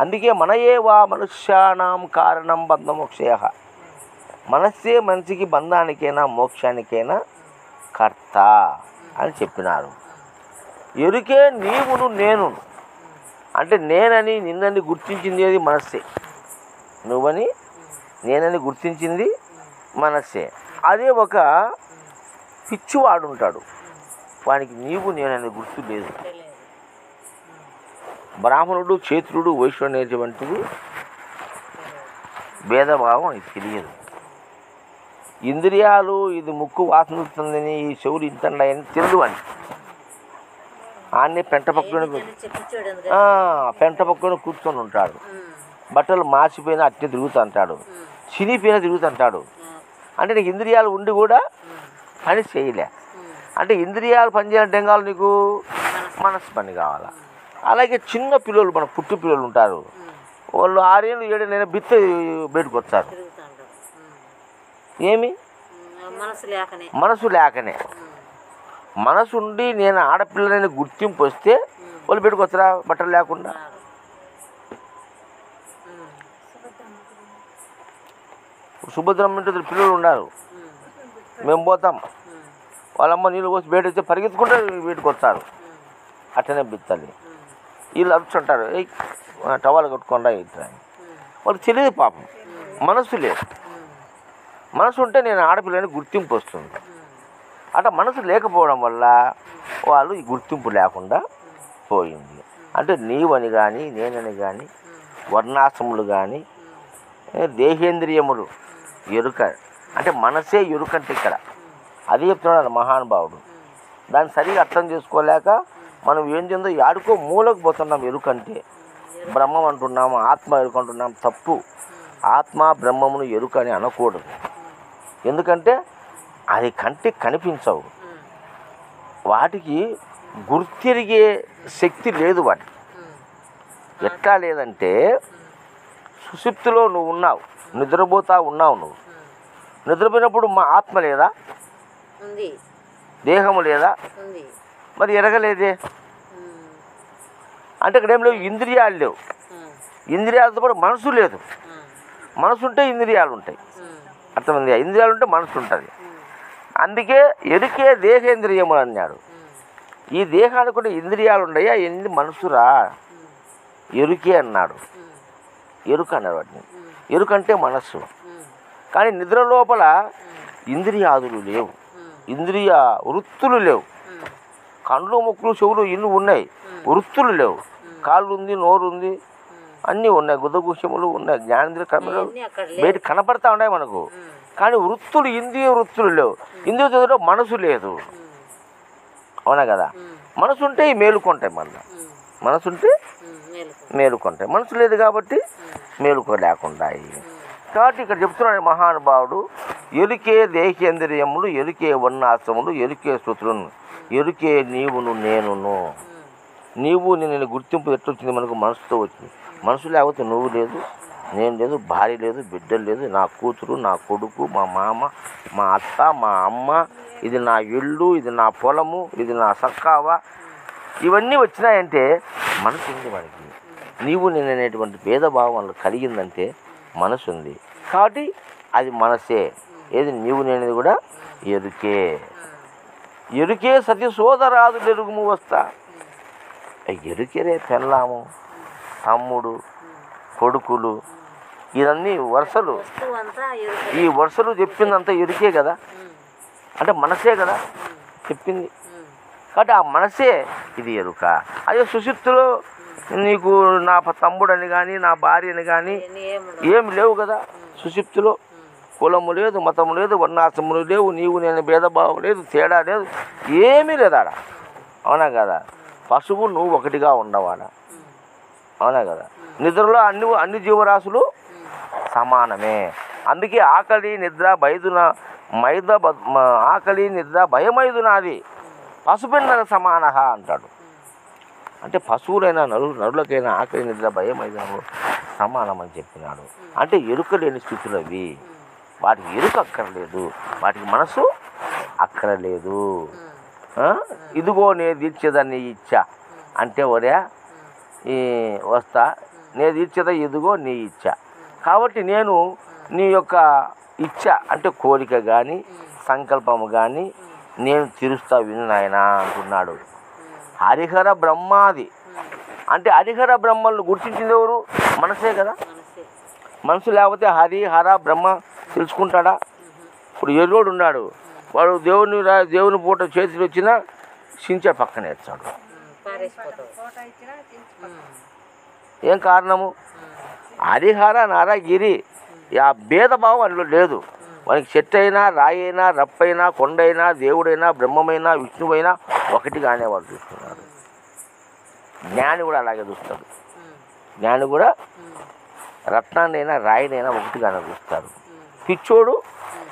అందుకే మనయే వా మనుష్యానాం కారణం బంధమోక్షయ. మనస్సే మనిషికి బంధానికైనా మోక్షానికైనా కర్త అని చెప్పినారు. ఎరుకే నీవును నేను అంటే నేనని నిన్నని గుర్తించింది ఏది? మనస్సే. నువ్వని నేనని గుర్తించింది మనస్సే. అదే ఒక పిచ్చివాడు ఉంటాడు, వానికి నీవు నేనని గుర్తు లేదు. బ్రాహ్మణుడు, క్షేత్రుడు, వైశ్యుడు అనేటువంటిది భేదభావం అది తెలియదు. ఇంద్రియాలు ఇది ముక్కు వాసన చూస్తుందని, ఈ చెవులు ఇంతండాయని తెలియదు అని ఆన్నే పెంట పక్కన కూర్చొని ఉంటాడు. బట్టలు మార్చిపోయినా అట్టే తిరుగుతుంటాడు, చినిపోయినా తిరుగుతుంటాడు. అంటే నీకు ఇంద్రియాలు ఉండి కూడా పని చేయలే. అంటే ఇంద్రియాలు పనిచేయాలంటే ఏం కావాలి నీకు? మనసు పని కావాలా. అలాగే చిన్న పిల్లలు, మన పుట్టి పిల్లలు ఉంటారు, వాళ్ళు 6 ఏళ్ళు 7 ఏళ్ళైనా బిత్త బయటకు వచ్చారు. ఏమి? మనసు లేకనే. మనసు ఉండి నేను ఆడపిల్లని గుర్తింపు వస్తే వాళ్ళు బయటకు వచ్చారా బట్టలు లేకుండా? సుభద్రమ్మ ఇంటి పిల్లలు ఉన్నారు, మేము పోతాం, వాళ్ళమ్మ నీళ్ళు పోసి బయట వచ్చి పరిగెత్తుకుంటే బయటకు వస్తారు. అట్లనే బిత్తాలి. వీళ్ళు అరుచుంటారు, టవాలు కట్టుకుండా ఇట్లా. వాళ్ళకి తెలియదు పాపం, మనసు లేదు. మనసు ఉంటే నేను ఆడపిల్లని గుర్తింపు వస్తుంది. అట్లా మనసు లేకపోవడం వల్ల వాళ్ళు ఈ గుర్తింపు లేకుండా పోయింది. అంటే నీవని కానీ నేనని కానీ వర్ణాశ్రములు కానీ దేహేంద్రియములు ఎరుక అంటే మనసే ఎరుకంటే ఇక్కడ అది చెప్తున్నాడు మహానుభావుడు. దాన్ని సరిగా అర్థం చేసుకోలేక మనం ఏం చేద్దాం యాడుకో మూలకు పోతున్నాం. ఎరుకంటే బ్రహ్మం అంటున్నాము, ఆత్మ ఎరుక అంటున్నాం. తప్పు. ఆత్మ బ్రహ్మమును ఎరుక అని అనకూడదు. ఎందుకంటే అది కంటికి కనిపించవు, వాటికి గుర్తిరిగే శక్తి లేదు. వాటికి ఎట్లా లేదంటే సుషుప్తిలో నువ్వు ఉన్నావు, నిద్రపోతా ఉన్నావు. నువ్వు నిద్రపోయినప్పుడు మా ఆత్మ లేదా? దేహము లేదా? మరి ఎరగలేదే. అంటే ఇక్కడ ఏం లేవు, ఇంద్రియాలు లేవు. ఇంద్రియాలతో పాటు మనసు లేదు. మనసు ఉంటే ఇంద్రియాలు ఉంటాయి. అర్థమైంది? ఇంద్రియాలు ఉంటే మనసు ఉంటుంది. అందుకే ఎరుకే దేహేంద్రియములు అన్నాడు. ఈ దేహానికి కూడా ఇంద్రియాలు ఉన్నాయా? ఎన్ని మనసురా ఎరుకే అన్నాడు. ఎరుక అన్నాడు వాటిని. ఎరుకంటే మనస్సు. కానీ నిద్ర లోపల ఇంద్రియాదులు లేవు, ఇంద్రియ వృత్తులు లేవు. కండ్లు, ముక్కులు, చెవులు ఇల్లు ఉన్నాయి, వృత్తులు లేవు. కాళ్ళు ఉంది, నోరు ఉంది, అన్నీ ఉన్నాయి, గుదగుష్యములు ఉన్నాయి, జ్ఞానేంద్రియ కర్మలు బయట కనపడతా ఉన్నాయి మనకు. కానీ వృత్తులు, ఇంద్రియ వృత్తులు లేవు. ఇంద్రియ చదువులో మనసు లేదు. అవునా కదా? మనసు ఉంటే ఈ మేలుకుంటాయి. మళ్ళీ మనసుంటే మేలుకుంటాయి. మనసు లేదు కాబట్టి మేలుకో లేకుండాయి. కాబట్టి ఇక్కడ చెప్తున్నాడు మహానుభావుడు, ఎరుకే దేహేంద్రియములు, ఎరుకే వర్ణాశ్రములు, ఎరుకే శృతులను, ఎరుకే నీవును నేనును. నీవు నేను గుర్తింపు ఎట్లొచ్చింది? మనకు మనసుతో వచ్చింది. మనసు లేకపోతే నువ్వు లేదు, నేను లేదు, భార్య లేదు, బిడ్డలు లేదు, నా కూతురు, నా కొడుకు, మా మామ, మా అత్త, మా అమ్మ, ఇది నా ఇల్లు, ఇది నా పొలము, ఇది నా సక్కావ, ఇవన్నీ వచ్చినాయంటే మనసు ఉంది మనకి. నీవు నేను అనేటువంటి భేదభావం కలిగిందంటే మనసు ఉంది. కాబట్టి అది మనసే. ఏది నీవు నేనేది కూడా ఎరుకే. ఎరుకే సతి సోదరాదు ఎరుగుము వస్తా. ఎరుకెరే పెళ్ళాము, తమ్ముడు, కొడుకులు, ఇవన్నీ వరుసలు. ఈ వరుసలు చెప్పిందంతా ఎరుకే కదా, అంటే మనసే కదా చెప్పింది. కాబట్టి ఆ మనసే ఇది ఎరుక. అదే సుషుప్తిలో నీకు నా తమ్ముడని కానీ నా భార్యని కానీ ఏమి లేవు కదా. సుషుప్తిలో కులము లేదు, మతము లేదు, వర్ణాశ్రములు లేవు, నీవు నేను భేదభావం లేదు, తేడా లేదు, ఏమీ లేదు ఆడ. అవునా కదా? పశువు నువ్వు ఒకటిగా ఉండవాడ. అవునా కదా? నిద్రలో అన్ని జీవరాశులు సమానమే. అందుకే ఆకలి నిద్ర ఆకలి నిద్ర భయమైదునాది పశుపిన్నర సమాన అంటాడు. అంటే పశువులైనా నరులకైనా ఆకలి నిద్ర భయమైదునము సమానమని చెప్పినాడు. అంటే ఎరుక లేని స్థితులు అవి. వాటికి ఎరుక అక్కర్లేదు, వాటికి మనసు అక్కర్లేదు. ఇదిగో నేను తీర్చేదాన్ని ఇచ్చా అంటే ఒరే ఈ వస్తా, నేను తీర్చేదా ఇదిగో నీ ఇచ్చ. కాబట్టి నేను నీ యొక్క ఇచ్చ అంటే కోరిక కానీ సంకల్పము కానీ నేను తీరుస్తా విను నాయనా అంటున్నాడు. హరిహర బ్రహ్మాది అంటే హరిహర బ్రహ్మలను గుర్తించింది ఎవరు? మనసే కదా. మనసు లేకపోతే హరి హర బ్రహ్మ తెలుసుకుంటాడా? ఇప్పుడు ఎరుగోడు ఉన్నాడు, వాడు దేవుని పూట చేతులు వచ్చినా సించే పక్కన వేస్తాడు. ఏం కారణము? హరిహర నరగిరి ఆ భేదభావం అందులో లేదు. మనకి చెట్టు అయినా రాయి అయినా రప్పైనా కొండైనా దేవుడైనా బ్రహ్మమైనా విష్ణువైనా ఒకటిగానే వాడు చూస్తున్నాడు. జ్ఞాని కూడా అలాగే చూస్తాడు. జ్ఞాని కూడా రత్నాన్నైనా రాయినైనా ఒకటిగానే చూస్తాడు. పిచ్చోడు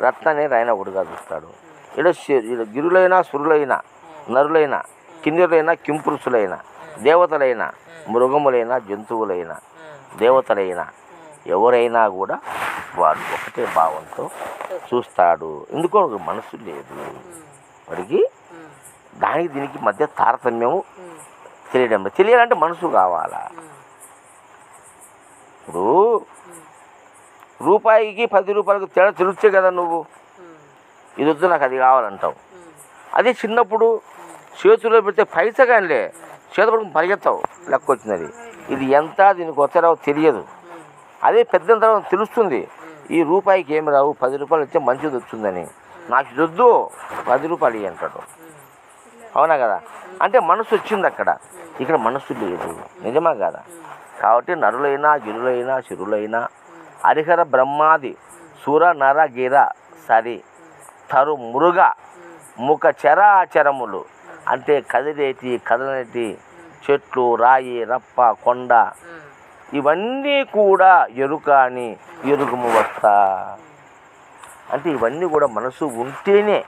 రత్నాన్ని రాయినా ఒకటిగా చూస్తాడు. ఇలా గిరులైనా సురులైనా నరులైనా కిన్నెరులైనా కింపురుషులైనా దేవతలైనా మృగములైనా జంతువులైనా దేవతలైనా ఎవరైనా కూడా వాడు ఒకటే భావంతో చూస్తాడు. ఎందుకో మనసు లేదు వాడికి. దానికి దీనికి మధ్య తారతమ్యము తెలియడం. తెలియాలంటే మనసు కావాలా. ఇప్పుడు రూపాయికి 10 రూపాయలకు తేడా తెలుస్తే కదా నువ్వు ఇది వద్దు నాకు అది కావాలంటావు. అదే చిన్నప్పుడు చేతుల్లో పెడితే పైసా కానిలే చేత పడుకుని పరిగెత్తావు, లెక్క వచ్చినది. ఇది ఎంత దీనికి వచ్చారావు తెలియదు. అదే పెద్ద తర్వాత తెలుస్తుంది, ఈ రూపాయికి ఏమి రావు, 10 రూపాయలు ఇస్తే మంచిది వచ్చిందని. నాకు ఇది వద్దు 10 రూపాయలు ఇవి అంటాడు. అవునా కదా? అంటే మనసు వచ్చింది అక్కడ. ఇక్కడ మనసు లేదు. నిజమా కదా? కాబట్టి నరులైనా గిరులైనా శిరులైనా హరిహర బ్రహ్మాది సుర నర గిర సరి తరు మృగ ముఖ చరాచరములు అంటే కదిలేటి కదలనేటి చెట్లు రాయి రప్ప కొండ ఇవన్నీ కూడా ఎరుక అని ఎరుగుము వస్తా. అంటే ఇవన్నీ కూడా మనసు ఉంటేనే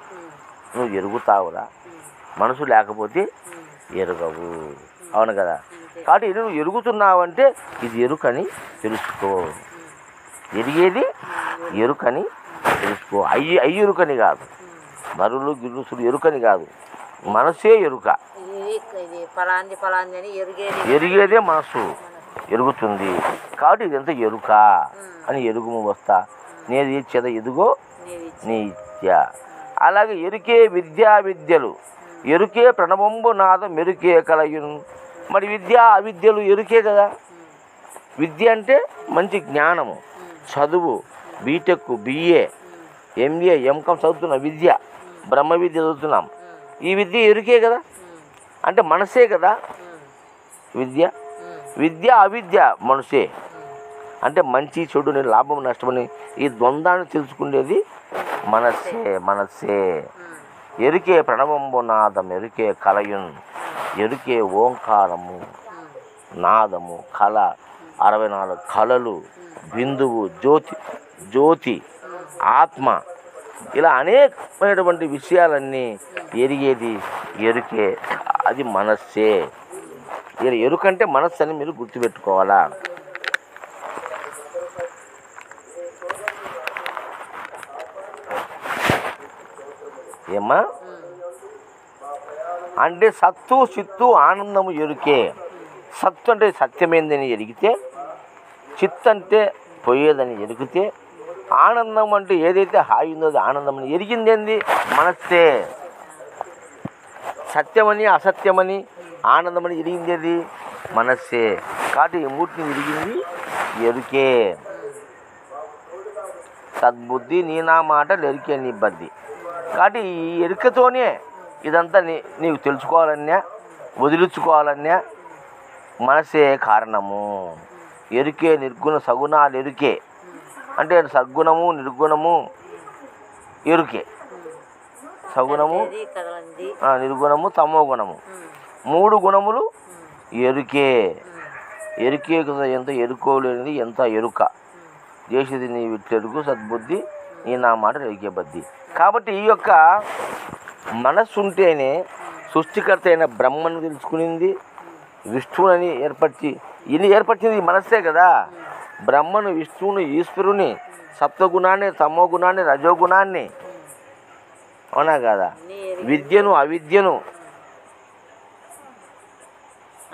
నువ్వు ఎరుగుతావురా, మనసు లేకపోతే ఎరుగవు. అవును కదా? కాబట్టి నువ్వు ఎరుగుతున్నావంటే ఇది ఎరుకని తెలుసుకో. ఎరిగేది ఎరుకని తెలుసుకో. ఎరుకని కాదు, నరులు గిరుసులు ఎరుకని కాదు, మనసే ఎరుక. ఎరిగేదే మనసు ఎరుగుతుంది. కాబట్టి ఇదంతా ఎరుక అని ఎరుగుము వస్తా. నేను ఇచ్చేదా ఎదుగో నీ ఇచ్చ. అలాగే ఎరుకే విద్యలు ఎరుకే ప్రణవంబు నాదం ఎరుకే కలయును. మరి విద్య అవిద్యలు ఎరుకే కదా. విద్య అంటే మంచి జ్ఞానము, చదువు, బీటెక్ బిఏ ఎంఏ ఎంకామ్ చదువుతున్నాం, విద్య బ్రహ్మ విద్య చదువుతున్నాం. ఈ విద్య ఎరుకే కదా, అంటే మనసే కదా విద్య. విద్య అవిద్య మనసే. అంటే మంచి చెడుని లాభం నష్టమని ఈ ద్వంద్వాన్ని తెలుసుకునేది మనసే. ఎరుకే ప్రణవంబునాదం ఎరుకే కలయున్ ఎరుకే ఓంకారము నాదము, కళ, 64 కళలు, బిందువు, జ్యోతి, ఆత్మ, ఇలా అనేకమైనటువంటి విషయాలన్నీ ఎరిగేది ఎరుకే. అది మనస్సే. ఇలా ఎరుకంటే మనస్సు అని మీరు గుర్తుపెట్టుకోవాలా. ఏమ్మా అంటే సత్తు చిత్తు ఆనందము ఎరుకే. సత్తు అంటే సత్యమైందని ఎరిగితే, చిత్తు అంటే పోయేదని ఎరిగితే, ఆనందం అంటే ఏదైతే హాయి ఉందో అది ఆనందం అని ఎరిగింది ఏంది? మనస్సే. సత్యమని అసత్యమని ఆనందమని ఎరిగింది ఏది? మనస్సే. కాబట్టి ఈ మూర్తిని ఎరిగింది ఎరుకే. సద్బుద్ధి నీ నా మాటలు ఎరికే నీ బద్ది. కాబట్టి ఈ ఎరుకతోనే ఇదంతా నీకు తెలుసుకోవాలన్నా వదిలించుకోవాలన్నా మనసే కారణము. ఎరుకే నిర్గుణ సగుణాలు ఎరుకే అంటే సద్గుణము నిర్గుణము ఎరుకే. సగుణము నిర్గుణము తమో గుణము 3 గుణములు ఎరుకే. ఎరుకే ఎంత ఎరుకోలేనిది ఎంత ఎరుక చేసేది నీ విట్టెరుకు సద్బుద్ధి నీ నా మాట ఎరికే బద్ది. కాబట్టి ఈ యొక్క మనస్సు ఉంటేనే సృష్టికర్త అయిన బ్రహ్మను తెలుసుకునింది, విష్ణువుని ఏర్పరిచింది మనస్సే కదా. బ్రహ్మను, విష్ణువుని, ఈశ్వరుని, సత్వగుణాన్ని, తమోగుణాన్ని, రజోగుణాన్ని, అవునా కదా, విద్యను అవిద్యను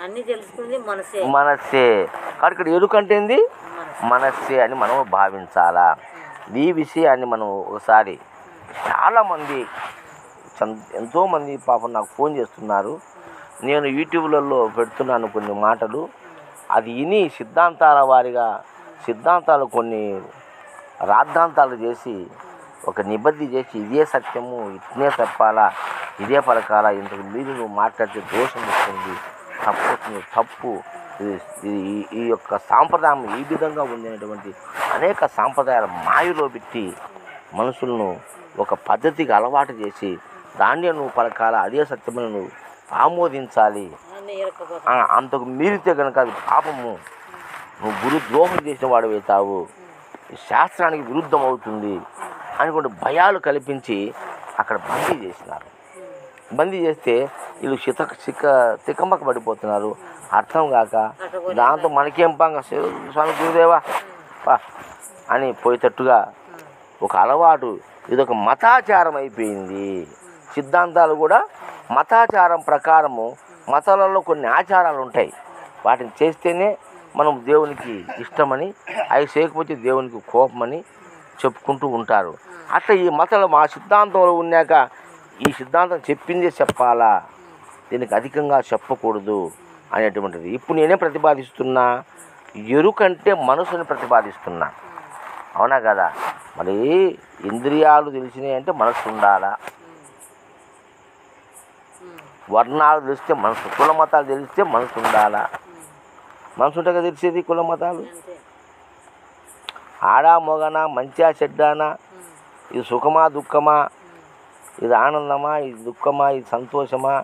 అన్ని తెలుసుకుంది మనస్సే. కాబట్టి ఇక్కడ ఎరుకంటే మనస్సే అని మనం భావించాలా. ఈ విషయాన్ని మనం ఒకసారి చాలామంది ఎంతోమంది పాపం నాకు ఫోన్ చేస్తున్నారు. నేను యూట్యూబ్లలో పెడుతున్నాను కొన్ని మాటలు. అది విని సిద్ధాంతాల వారిగా సిద్ధాంతాలు కొన్ని రాద్ధాంతాలు చేసి ఒక నిబద్ధి చేసి ఇదే సత్యము, ఇట్నే చెప్పాలా, ఇదే పలకాలా, ఇంతకు మీరు నువ్వు మాట్లాడితే దోషం వస్తుంది, తప్పు వస్తుంది, తప్పు, ఈ యొక్క సాంప్రదాయం ఈ విధంగా ఉంది అనేటువంటి అనేక సాంప్రదాయాల మాయలో పెట్టి మనుషులను ఒక పద్ధతికి అలవాటు చేసి దాన్ని నువ్వు పలకాల, అదే సత్యమని నువ్వు ఆమోదించాలి. అంతకు మీరితే కనుక అది పాపము, నువ్వు గురుద్రోహం చేసిన వాడు అవుతావు, శాస్త్రానికి విరుద్ధం అవుతుంది అనుకుంటే భయాలు కల్పించి అక్కడ బందీ చేసినారు. బందీ చేస్తే వీళ్ళు తికమక పడిపోతున్నారు, అర్థం కాక. దాంతో మనకేం పంగ స్వామి గురుదేవా అని పోయేటట్టుగా ఒక అలవాటు, ఇదొక మతాచారం అయిపోయింది. సిద్ధాంతాలు కూడా మతాచారం ప్రకారము, మతాలలో కొన్ని ఆచారాలు ఉంటాయి, వాటిని చేస్తేనే మనం దేవునికి ఇష్టమని, అవి చేయకపోతే దేవునికి కోపమని చెప్పుకుంటూ ఉంటారు. అట్లా ఈ మతాలు మా సిద్ధాంతంలో ఉన్నాక ఈ సిద్ధాంతం చెప్పిందే చెప్పాలా, దీనికి అధికంగా చెప్పకూడదు అనేటువంటిది. ఇప్పుడు నేనే ప్రతిపాదిస్తున్నా, ఎరుకంటే మనసుని ప్రతిపాదిస్తున్నా, అవునా కదా. మరి ఇంద్రియాలు తెలిసినాయి అంటే మనసు ఉండాలా, వర్ణాలు తెలిస్తే మనసు, కుల మతాలు తెలిస్తే మనసు ఉండాలా. మనసు ఉంటే కదా తెలిసేది కుల మతాలు. ఆడా మొగనా, మంచా చెడ్డానా, ఇది సుఖమా దుఃఖమా, ఇది ఆనందమా, ఇది దుఃఖమా, ఇది సంతోషమా,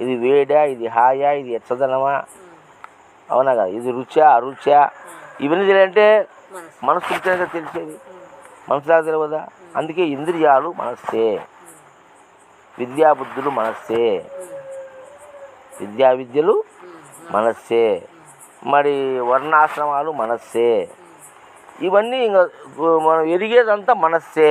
ఇది వేడా, ఇది హాయా, ఇది ఎచ్చదనమా, అవునా కదా, ఇది రుచా అరుచా, ఇవన్నీ తెలియాలంటే మనసు ఉంటేనే తెలిసేది, మనసులాగా తెలియదా. అందుకే ఇంద్రియాలు మనస్సే, విద్యాబుద్ధులు మనస్సే, విద్యలు మనస్సే, మరి వర్ణాశ్రమాలు మనస్సే, ఇవన్నీ ఇంకా మనం ఎరిగేదంతా మనస్సే.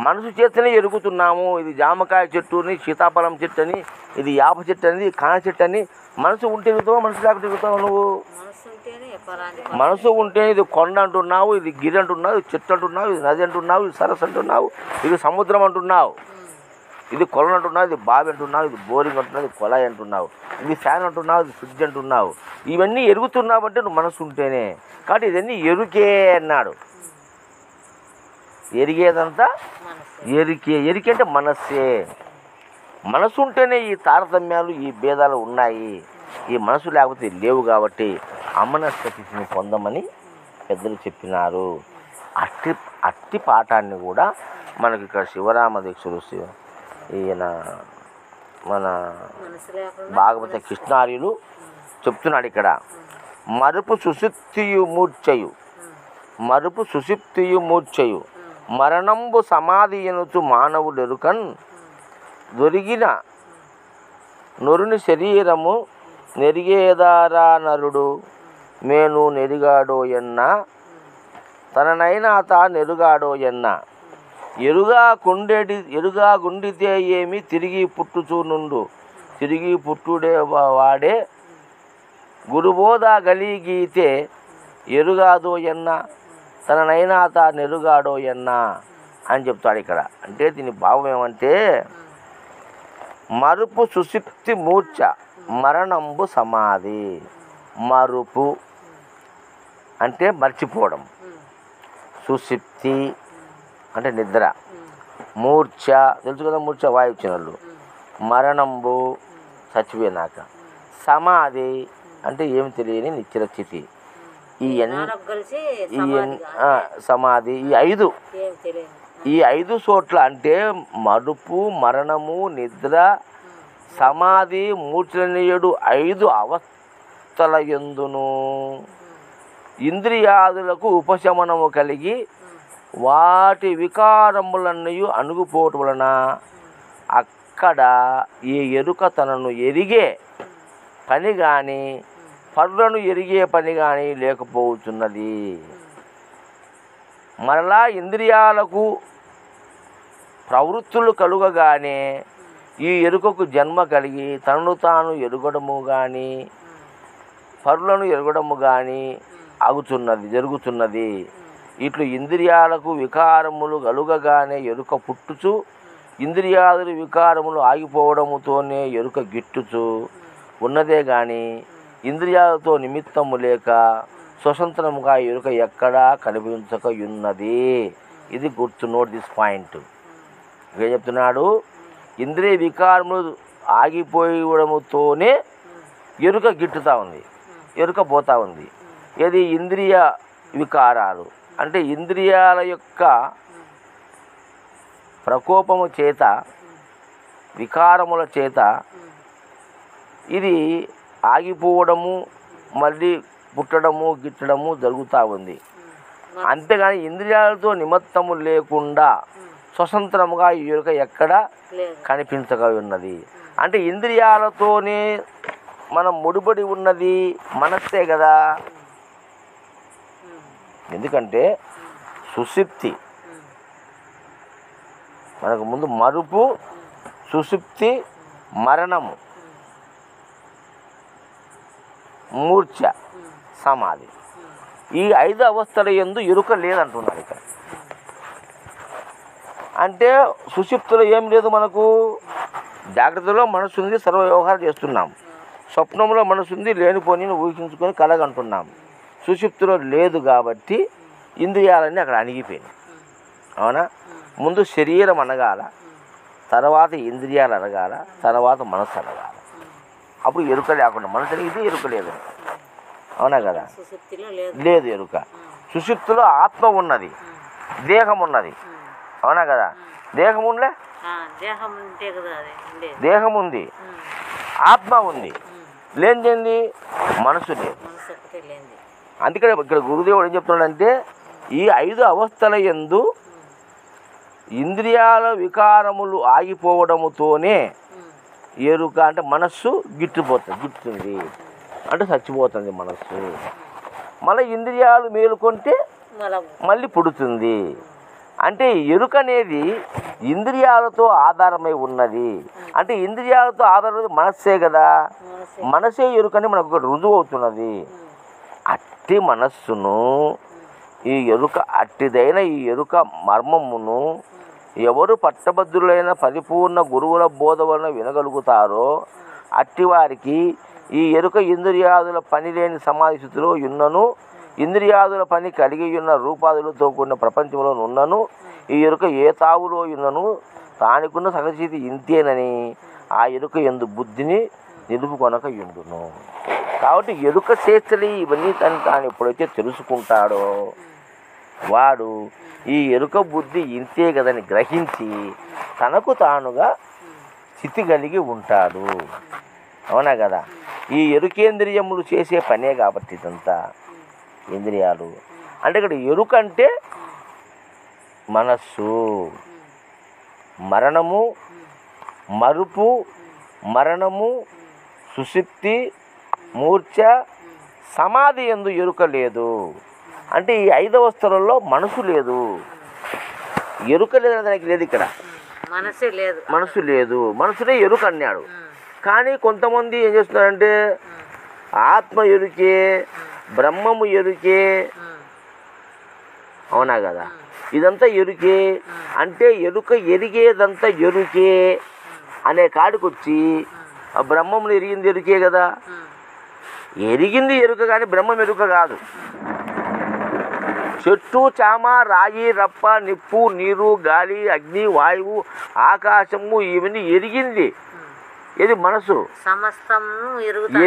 మనసు చేతనే ఎరుగుతున్నాము. ఇది జామకాయ చెట్టు అని, సీతాఫలం చెట్టు అని, ఇది యాప చెట్టు అని, కాన చెట్టు అని. మనసు ఉంటే ఎరుగుతావు, మనసు లేకపోతే ఎరుగుతావు నువ్వు. మనసు ఉంటే ఇది కొండ అంటున్నావు, ఇది గిరి అంటున్నావు, ఇది చెట్టు అంటున్నావు, ఇది నది అంటున్నావు, ఇది సరస్సు అంటున్నావు, ఇది సముద్రం అంటున్నావు, ఇది కొలను అంటున్నావు, ఇది బావి అంటున్నావు, ఇది బోరింగ్ అంటున్నావు, ఇది కొలాయి అంటున్నావు, ఇది ఫ్యాన్ అంటున్నావు, ఇది ఫ్రిడ్జ్ అంటున్నావు. ఇవన్నీ ఎరుగుతున్నావు అంటే నువ్వు మనసు ఉంటేనే. కాబట్టి ఇవన్నీ ఎరుకే అన్నాడు. ఎరిగేదంతా ఎరికే అంటే మనస్సే. మనసు ఉంటేనే ఈ తారతమ్యాలు, ఈ భేదాలు ఉన్నాయి. ఈ మనసు లేకపోతే లేవు. కాబట్టి అమనస్కతిని పొందమని పెద్దలు చెప్పినారు. అట్టి పాఠాన్ని కూడా మనకి ఇక్కడ శివరామ దీక్షలు ఈయన మన భాగవత కృష్ణార్యులు చెప్తున్నాడు ఇక్కడ. మరుపు సుషుప్తియు మూర్ఛయు మరుపు సుషుప్తియు మూర్ఛయు మరణంబు సమాధి ఎనుచు మానవుడెరుకన్ దొరికిన నొరుని శరీరము నెరిగేదారా నరుడు మేను నెరిగాడోయన్న తననైనా తా నెరుగాడోయన్న ఎరుగా గుండితే ఏమి తిరిగి పుట్టుచూ నుండు తిరిగి పుట్టుడే వాడే గురుబోధ గలిగీతే ఎరుగాదోయన్న తననైనా తా నెరుగాడోయన్న అని చెప్తాడు ఇక్కడ. అంటే దీని భావం ఏమంటే మరుపు సుషుప్తి మూర్ఛ మరణంబు సమాధి. మరుపు అంటే మర్చిపోవడం, సుషుప్తి అంటే నిద్ర, మూర్ఛ తెలుసు కదా, మూర్ఛ వాయుచినలు, మరణంబు చచ్చిపోయినాక, సమాధి అంటే ఏమి తెలియని నిశ్చల స్థితి. సమాధి ఈ ఐదు చోట్ల అంటే మరుపు, మరణము, నిద్ర, సమాధి, మూర్ఛనీయుడు 5 అవస్థల యందును ఇంద్రియాదులకు ఉపశమనము కలిగి వాటి వికారములన్నీ అణుగుపోవటం వలన అక్కడ ఈ ఎరుక తనను ఎరిగే పని కానీ పరులను ఎరిగే పని కానీ లేకపోతున్నది. మరలా ఇంద్రియాలకు ప్రవృత్తులు కలుగగానే ఈ ఎరుకకు జన్మ కలిగి తనను తాను ఎరుగడము కానీ పరులను ఎరుగడము కానీ జరుగుతున్నది. ఇట్లు ఇంద్రియాలకు వికారములు కలుగగానే ఎరుక పుట్టుచు ఇంద్రియాదుల వికారములు ఆగిపోవడముతోనే ఎరుక గిట్టుచు ఉన్నదే కానీ ఇంద్రియాలతో నిమిత్తము లేక స్వతంత్రముగా ఎరుక ఎక్కడా కనిపించకయున్నది. ఇది గుర్తు, నోట్ దిస్ పాయింట్. ఇక చెప్తున్నాడు, ఇంద్రియ వికారములు ఆగిపోవడముతోనే ఎరుక గిట్టుతూ ఉంది, ఎరుక పోతూ ఉంది. ఇది ఇంద్రియ వికారాలు అంటే ఇంద్రియాల యొక్క ప్రకోపము చేత, వికారముల చేత ఇది ఆగిపోవడము, మళ్ళీ పుట్టడము, గిట్టడము జరుగుతూ ఉంది. అంతేగాని ఇంద్రియాలతో నిమిత్తము లేకుండా స్వతంత్రముగా ఈ ఎరుక ఎక్కడ కనిపించక ఉన్నది. అంటే ఇంద్రియాలతోనే మనం ముడిపడి ఉన్నది మనస్సే కదా. ఎందుకంటే సుషుప్తి మనకు ముందు మరుపు, సుషుప్తి, మరణము, మూర్ఛ, సమాధి ఈ 5 అవస్థల యందు ఎరుక లేదంటున్నారు ఇక్కడ. అంటే సుషుప్తిలో ఏం లేదు, మనకు జాగ్రత్తలో మనసు ఉంది, సర్వ వ్యవహారం చేస్తున్నాం. స్వప్నంలో మనసు ఉంది, లేనిపోని ఊహించుకొని కలగంటున్నాం. సుషుప్తిలో లేదు కాబట్టి ఇంద్రియాలన్నీ అక్కడ అణిగిపోయినాయి. అవునా? ముందు శరీరం అనగాల, తర్వాత ఇంద్రియాలు అనగాల, తర్వాత మనసు అనగాల. అప్పుడు ఎరుక లేకుండా మనసు ఇది ఎరుక లేదు. అవునా కదా? లేదు ఎరుక. సుషుప్తిలో ఆత్మ ఉన్నది, దేహం ఉన్నది. అవునా కదా? దేహం ఉండలే, దేహం ఉంది, ఆత్మ ఉంది, లేనిదేంది మనసు లేదు. అందుకనే ఇక్కడ గురుదేవుడు ఏం చెప్తున్నాడంటే ఈ 5 అవస్థల యందు ఇంద్రియాల వికారములు ఆగిపోవడముతోనే ఎరుక అంటే మనస్సు గిట్టుతుంది అంటే చచ్చిపోతుంది మనస్సు. మళ్ళీ ఇంద్రియాలు మేలుకొంటే మళ్ళీ పుడుతుంది. అంటే ఎరుక అనేది ఇంద్రియాలతో ఆధారమై ఉన్నది. అంటే ఇంద్రియాలతో ఆధారమైనది మనస్సే కదా. మనసే ఎరుకని మనకు ఒకటి రుజువు అవుతున్నది. అట్టి మనస్సును ఈ ఎరుక, అట్టిదైన ఈ ఎరుక మర్మమును ఎవరు పట్టభద్రులైన పరిపూర్ణ గురువుల బోధ వలన వినగలుగుతారో అట్టివారికి ఈ ఎరుక ఇంద్రియాదుల పని లేని సమాధి స్థితిలో ఉన్నను, ఇంద్రియాదుల పని కలిగి ఉన్న రూపాదులతో కూడిన ప్రపంచంలో ఉన్నను, ఈ ఎరుక ఏ తావులో ఉన్నను తానికున్న సహజస్థితి ఇంతేనని ఆ ఎరుక యందు బుద్ధిని నిలుపుకొనక యుండును. కాబట్టి ఎరుక చేష్టలు ఇవన్నీ తాను ఎప్పుడైతే తెలుసుకుంటాడో వాడు ఈ ఎరుక బుద్ధి ఇంతే కదని గ్రహించి తనకు తానుగా స్థితి కలిగి ఉంటాడు. అవునా కదా? ఈ ఎరుకేంద్రియములు చేసే పనే కాబట్టి ఇదంతా ఇంద్రియాలు. అంటే ఇక్కడ ఎరుక అంటే మనస్సు, మరణము, మరుపు, మరణము, సుషుప్తి, మూర్ఛ, సమాధి యందు ఎరుక లేదు. అంటే ఈ 5 అవస్థలలో మనసు లేదు. ఎరుక లేదని దానికి లేదు ఇక్కడ. మనసు లేదు, మనసునే ఎరుక అన్నాడు. కానీ కొంతమంది ఏం చేస్తున్నారంటే ఆత్మ ఎరుకే, బ్రహ్మము ఎరుకే. అవునా కదా? ఇదంతా ఎరుకే అంటే ఎరుక ఎరిగేదంతా ఎరుకే అనే కాడికి వచ్చి ఆ బ్రహ్మమును ఎరిగింది ఎరుకే కదా. ఎరిగింది ఎరుక కానీ బ్రహ్మం ఎరుక కాదు. చెట్టు, చామ, రాయి, రప్ప, నిప్పు, నీరు, గాలి, అగ్ని, వాయువు, ఆకాశము ఇవన్నీ ఎరిగింది ఇది మనసు.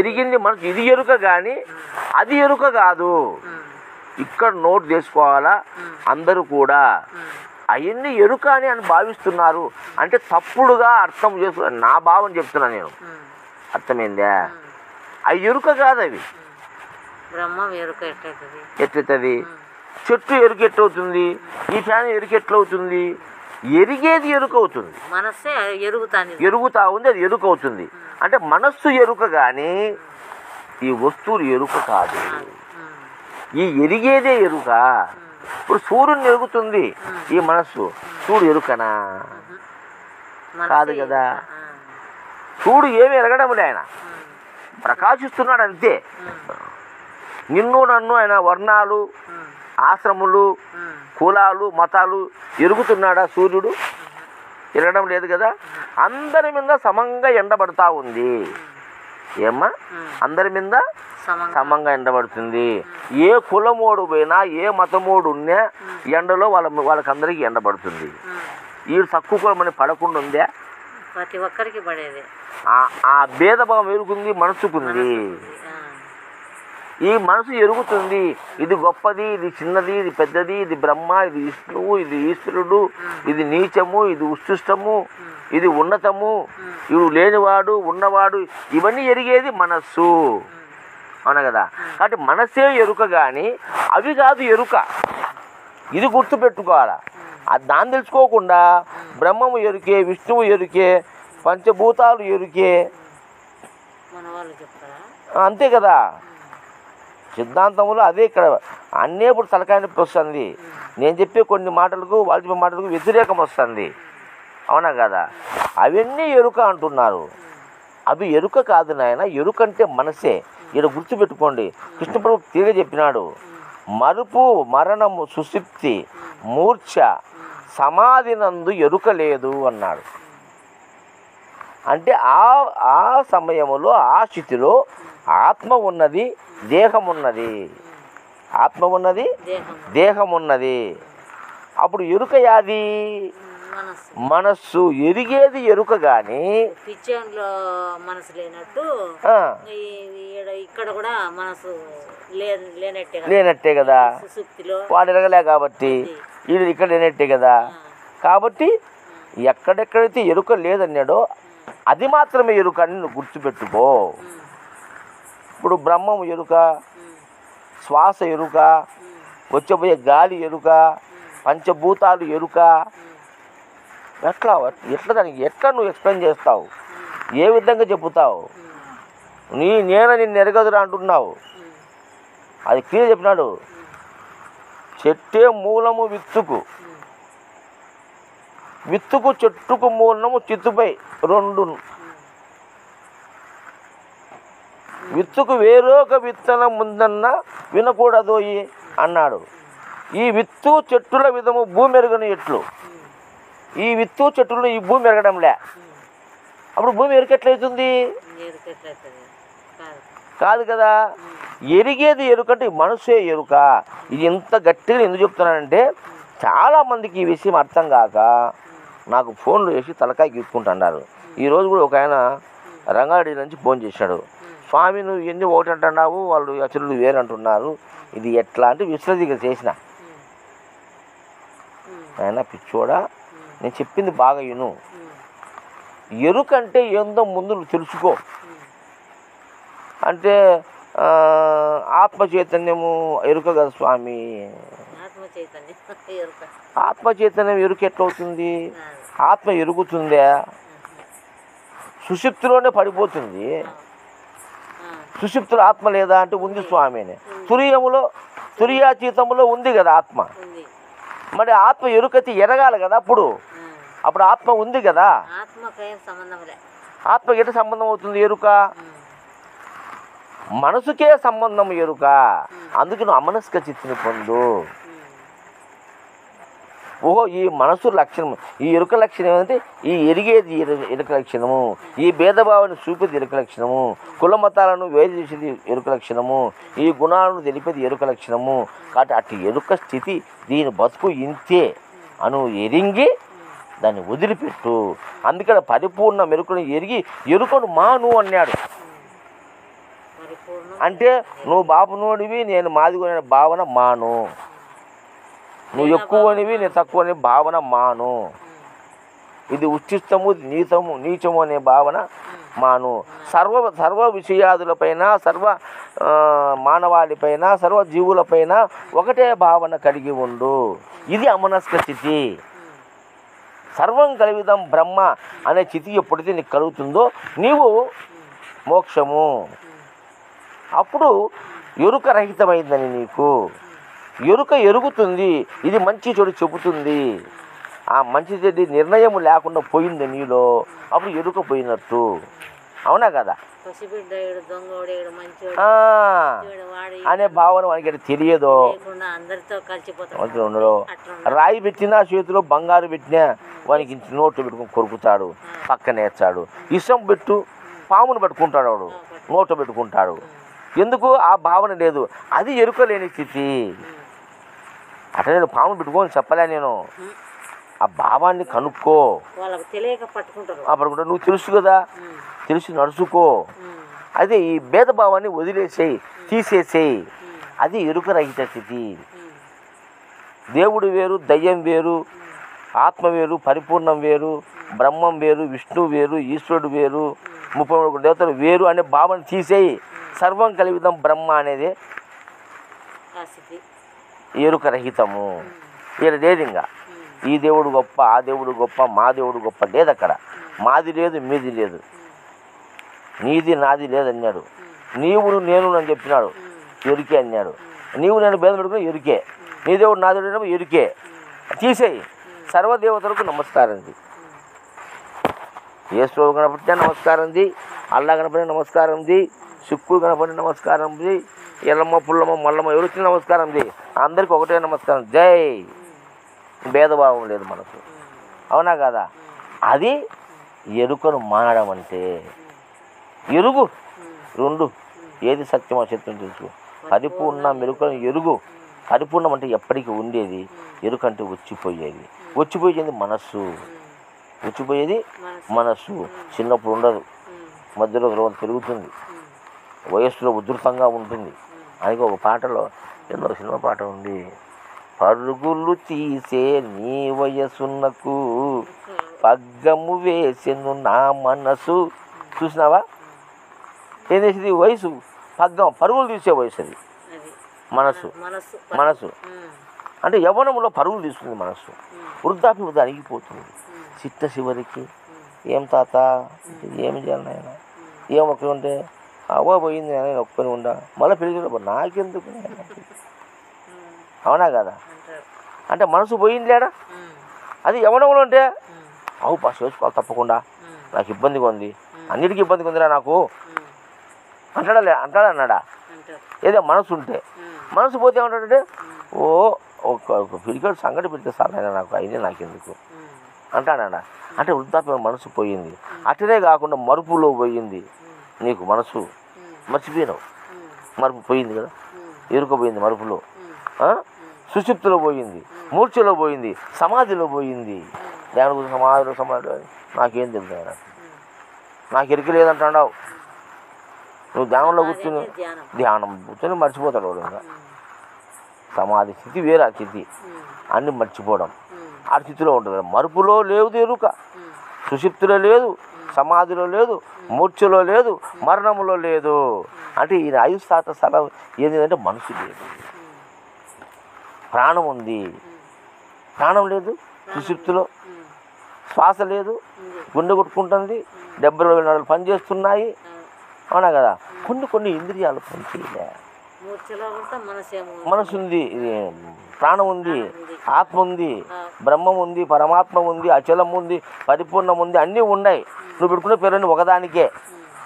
ఎరిగింది మనసు. ఇది ఎరుక కానీ అది ఎరుక కాదు. ఇక్కడ నోట్ చేసుకోవాలా అందరూ కూడా. అవన్నీ ఎరుక అని భావిస్తున్నారు అంటే తప్పుడుగా అర్థం చేసుకున్నారు. నా భావం చెప్తున్నా నేను, అర్థమైందా? అవి ఎరుక కాదు. అవి ఎట్లవుతుంది? చెట్టు ఎరుక ఎట్లవుతుంది? ఈ ఫ్యాన్ ఎరుక ఎట్లవుతుంది? ఎరిగేది ఎరుక అవుతుంది. ఎరుగుతా ఉంది, అది ఎరుక అవుతుంది. అంటే మనస్సు ఎరుక కానీ ఈ వస్తువులు ఎరుక కాదు. ఈ ఎరిగేదే ఎరుక. ఇప్పుడు సూర్యుని ఎరుగుతుంది ఈ మనస్సు. చూడు ఎరుకనా? కాదు కదా. చూడు ఏమి ఎరగడం లే, ఆయన ప్రకాశిస్తున్నాడు అంతే. నిన్ను నన్ను ఆయన వర్ణాలు, ఆశ్రములు, కులాలు, మతాలు ఎరుగుతున్నాడా సూర్యుడు? ఎరగడం లేదు కదా. అందరి మీద సమంగా ఎండబడతా ఉంది. ఏమ్మా? అందరి మీద సమంగా ఎండబడుతుంది. ఏ కులమోడు పోయినా, ఏ మతమోడు ఉన్నా ఎండలో వాళ్ళకందరికీ ఎండబడుతుంది. ఈ తక్కువ కులమని పడకుండా ఉందే? ప్రతి ఒక్కరికి పడేది. ఆ భేదభావం ఎరుగుంది మనసుకుంది. ఈ మనసు ఎరుగుతుంది ఇది గొప్పది, ఇది చిన్నది, ఇది పెద్దది, ఇది బ్రహ్మ, ఇది విష్ణువు, ఇది ఈశ్వరుడు, ఇది నీచము, ఇది ఉత్కృష్టము, ఇది ఉన్నతము, ఇవి లేనివాడు, ఉన్నవాడు, ఇవన్నీ ఎరిగేది మనస్సు. అవునా కదా? కాబట్టి మనసే ఎరుక కానీ అవి కాదు ఎరుక. ఇది గుర్తుపెట్టుకోవాలా. దాన్ని తెలుసుకోకుండా బ్రహ్మము ఎరుకే, విష్ణువు ఎరుకే, పంచభూతాలు ఎరుకే, అంతే కదా. సిద్ధాంతంలో అదే ఇక్కడ అన్నీ ఇప్పుడు తలకాయ నొప్పి వస్తుంది. నేను చెప్పే కొన్ని మాటలకు వాళ్ళు చెప్పే మాటలకు వ్యతిరేకం వస్తుంది. అవునా కదా? అవన్నీ ఎరుక అంటున్నారు. అవి ఎరుక కాదు నాయన. ఎరుక అంటే మనసే. ఇక్కడ గుర్తుపెట్టుకోండి. కృష్ణప్రభు తీగ చెప్పినాడు, మరుపు, మరణము, సుషుప్తి, మూర్ఛ, సమాధి నందు ఎరుక లేదు అన్నాడు. అంటే ఆ సమయంలో ఆ స్థితిలో ఆత్మ ఉన్నది, దేహం ఉన్నది. ఆత్మ ఉన్నది, దేహం ఉన్నది. అప్పుడు ఎరుక యాది మనస్సు. ఎరిగేది ఎరుక కానీ మనసు లేనట్టు ఇక్కడ కూడా మనసు లేనట్టే కదా. వాడు ఎరగలే కాబట్టి ఇది ఇక్కడ లేనట్టే కదా. కాబట్టి ఎక్కడెక్కడైతే ఎరుక లేదన్నాడో అది మాత్రమే ఎరుక అని నువ్వు గుర్తుపెట్టుకో. ఇప్పుడు బ్రహ్మము ఎరుక, శ్వాస ఎరుక, వచ్చబోయే గాలి ఎరుక, పంచభూతాలు ఎరుక. ఎట్లా దానికి ఎట్లా నువ్వు ఎక్స్ప్లెయిన్ చేస్తావు? ఏ విధంగా చెబుతావు? నేను నిన్ను ఎరగదురా అంటున్నావు. అది క్లియర్ చెప్పినాడు. చెట్టే మూలము విత్తుకు, విత్తుకు చెట్టుకు మూలము చిత్తుపై రెండు. విత్తుకు వేరొక విత్తనం ముందన్న వినకూడదోయి అన్నాడు. ఈ విత్తు చెట్టుల విధము భూమి ఎరగని ఎట్లు. ఈ విత్తు చెట్టులు ఈ భూమి ఎరగడంలే. అప్పుడు భూమి ఎరుకెట్లయితుంది? కాదు కదా. ఎరిగేది ఎరుకంటే మనసే ఎరుక. ఇది ఇంత గట్టిగా ఎందుకు చెప్తున్నానంటే చాలామందికి ఈ విషయం అర్థం కాక నాకు ఫోన్లు చేసి తలకాయ గీసుకుంటున్నారు. ఈరోజు కూడా ఒక ఆయన రంగారెడ్డి నుంచి ఫోన్ చేశాడు. స్వామి నువ్వు ఎన్ని ఒకటి అంటున్నావు, వాళ్ళు అసలు వేరు అంటున్నారు, ఇది ఎట్లా అంటే విశ్లేషణ చేసిన. ఆయన పిచ్చోడా, నేను చెప్పింది బాగా విను. ఎరుకంటే ఏందో ముందు తెలుసుకో. అంటే ఆత్మ చైతన్యము ఎరుక కదా స్వామి. ఆత్మ చైతన్యం ఎరుక ఎట్లవుతుంది? ఆత్మ ఎరుగుతుందా? సుషుప్తిలోనే పడిపోతుంది. సుషుప్తిలో ఆత్మ లేదా అంటే ఉంది స్వామి అని. తురియాతీతములో ఉంది కదా ఆత్మ. మరి ఆత్మ ఎరుకతి ఎరగాలి కదా అప్పుడు ఆత్మ ఉంది కదా. ఆత్మ ఎట సంబంధం అవుతుంది ఎరుక? మనసుకే సంబంధం ఎరుక. అందుకే నువ్వు అమనస్క చిత్తిని పొందు. ఓహో, ఈ మనసు లక్షణం, ఈ ఎరుక లక్షణం ఏమంటే ఈ ఎరిగేది ఎరుక లక్షణము, ఈ భేదభావాన్ని చూపేది ఎరుక లక్షణము, కుల మతాలను వేరు చేసేది ఎరుక లక్షణము, ఈ గుణాలను తెలిపేది ఎరుక లక్షణము. కాబట్టి అటు ఎరుక స్థితి దీని బతుకు ఇంతే అను ఎరింగి దాన్ని వదిలిపెట్టు. అందుకని పరిపూర్ణ మెరుకును ఎరిగి ఎరుకను మాను అన్నాడు. అంటే నువ్వు బాపునోడివి, నేను మాదిగోని భావన మాను. నువ్వు ఎక్కువనివి, నేను తక్కువని భావన మాను. ఇది ఉచ్చిష్టము, నీచము అనే భావన మాను. సర్వ విషయాదులపైన, సర్వ మానవాళిపైన, సర్వ జీవులపైన ఒకటే భావన కలిగి ఉండు. ఇది అమనస్క స్థితి. సర్వం కలివిదం బ్రహ్మ అనే స్థితి ఎప్పుడైతే నీకు కలుగుతుందో నీవు మోక్షము. అప్పుడు ఎరుక రహితమైందని నీకు ఎరుక ఎరుగుతుంది. ఇది మంచి చెడు చెబుతుంది. ఆ మంచి చెడు నిర్ణయం లేకుండా పోయింది నీలో, అప్పుడు ఎరుక పోయినట్టు. అవునా కదా? అనే భావన మనకి తెలియదు. రాయి పెట్టినా చేతిలో బంగారు పెట్టినా వానికి నోట్లు పెట్టుకుని కొరుకుతాడు, పక్కనేస్తాడు. ఇష్టం పెట్టు, పామును పట్టుకుంటాడు, వాడు నోట్లో పెట్టుకుంటాడు. ఎందుకు? ఆ భావన లేదు. అది ఎరుక లేని స్థితి. అట్లా నేను పామును పెట్టుకొని చెప్పలే, నేను ఆ భావాన్ని కనుక్కో. పట్టుకుంటా, నువ్వు తెలుసు కదా, తెలిసి నడుచుకో. అదే ఈ భేదభావాన్ని వదిలేసేయి, తీసేసేయి. అది ఎరుక రహిత స్థితి. దేవుడు వేరు, దయ్యం వేరు, ఆత్మ వేరు, పరిపూర్ణం వేరు, బ్రహ్మం వేరు, విష్ణువు వేరు, ఈశ్వరుడు వేరు, 33 దేవతలు వేరు అనే భావన తీసేయి. సర్వం కలివిదం బ్రహ్మ అనేది ఎరుక రహితము. ఇక్కడ లేదు. ఇంకా ఈ దేవుడు గొప్ప, ఆ దేవుడు గొప్ప, మా దేవుడు గొప్ప లేదు. అక్కడ మాది లేదు, మీది లేదు, నీది నాది లేదు అన్నాడు. నీవు నేను అని చెప్పినాడు, ఎరుకే అన్నాడు. నీవు నేను భేదం పెట్టుకుని ఎరుకే, నీ దేవుడు నా దేవుడు ఎరుకే. తీసేయి. సర్వదేవతలకు నమస్కారం. యేసు గణపతి నమస్కారం, అల్లా గణపతి నమస్కారం, శుక్కుడు గణపతి నమస్కారం, ఎల్లమ్మ పుల్లమ్మ మల్లమ్మ ఎవరికి నమస్కారం. అందరికీ ఒకటే నమస్కారం. జై. భేదభావం లేదు మనకు. అవునా కదా? అది ఎరుకను మానడం అంటే. ఎరుగు రెండు, ఏది సత్యమో సత్యం తెలుసు. పరిపూర్ణ మెరుకను ఎరుగు. పరిపూర్ణం అంటే ఎప్పటికీ ఉండేది, ఎరుక అంటే వచ్చిపోయేది. వచ్చిపోయేది మనస్సు. వచ్చిపోయేది మనస్సు. చిన్నప్పుడు ఉండదు, మధ్యలో తర్వాత పెరుగుతుంది, వయస్సులో ఉధృతంగా ఉంటుంది. అందుకే ఒక పాటలో, ఎన్నో సినిమా పాట ఉంది, పరుగులు తీసే నీ వయసున్నకు పగ్గము వేసెను నా మనసు. చూసినావా? ఏం చేసేది? వయసు పగ్గం, పరుగులు తీసే వయసు. అది మనసు అంటే యవ్వనంలో పరుగులు తీస్తుంది మనస్సు. వృద్ధాప్యం అణిగిపోతుంది. చిట్ట చివరికి ఏం తాత, ఏమి చేయాలి నాయన, ఏం ఒక్కరి ఉంటే అవ్వ పోయింది నేను ఒక్కని ఉండా, మళ్ళీ పెరిగి నాకెందుకు. అవునా కదా? అంటే మనసు పోయింది లేడా? అది యవ్వనంలో ఉంటే అవు పాస్ చేసుకోవాలి తప్పకుండా, నాకు ఇబ్బందిగా ఉంది, అన్నిటికీ ఇబ్బందిగా ఉందిరా నాకు అన్నాడా? ఏదో మనసు ఉంటే. మనసు పోతే ఏమంటాడంటే, ఓ ఒక పిరికాడు సంగటి పెడితే సార్ అయినా నాకు అయినా నాకెందుకు అంటాడా? అంటే వృద్ధాప్యం మనసు పోయింది. అట్లనే కాకుండా మరుపులో పోయింది నీకు మనసు, మర్చిపోయినావు. మరుపు పోయింది కదా, ఎరుకపోయింది మరుపులో. సుషుప్తిలో పోయింది, మూర్ఛలో పోయింది, సమాధిలో పోయింది. దాని గురించి సమాధిలో నాకేం తెలుసు, నాకు ఎరిక లేదంటాడావు. నువ్వు ధ్యానంలో కూర్చుని ధ్యానం కూర్చొని మర్చిపోతాడు వాడు. ఇంకా సమాధి స్థితి వేరే, ఆ స్థితి అన్ని మర్చిపోవడం ఆ స్థితిలో ఉంటుంది. మరుపులో లేదు ఎరుక, సుషుప్తిలో లేదు, సమాధిలో లేదు, మూర్ఛలో లేదు, మరణములో లేదు. అంటే ఈయన ఆయుస్సాత స్థలం ఏంటంటే మనసు లేదు, ప్రాణం ఉంది, ప్రాణం లేదు సుషుప్తిలో, శ్వాస లేదు, గుండె కొట్టుకుంటుంది, 70 నడులు పనిచేస్తున్నాయి. అవునా కదా? కొన్ని ఇంద్రియాలు పనిచేయలే. మనసు ఉంది, ప్రాణం ఉంది, ఆత్మ ఉంది, బ్రహ్మం ఉంది, పరమాత్మ ఉంది, అచలం ఉంది, పరిపూర్ణం ఉంది, అన్నీ ఉన్నాయి. నువ్వు పెట్టుకునే పేర్లన్నీ ఒకదానికే.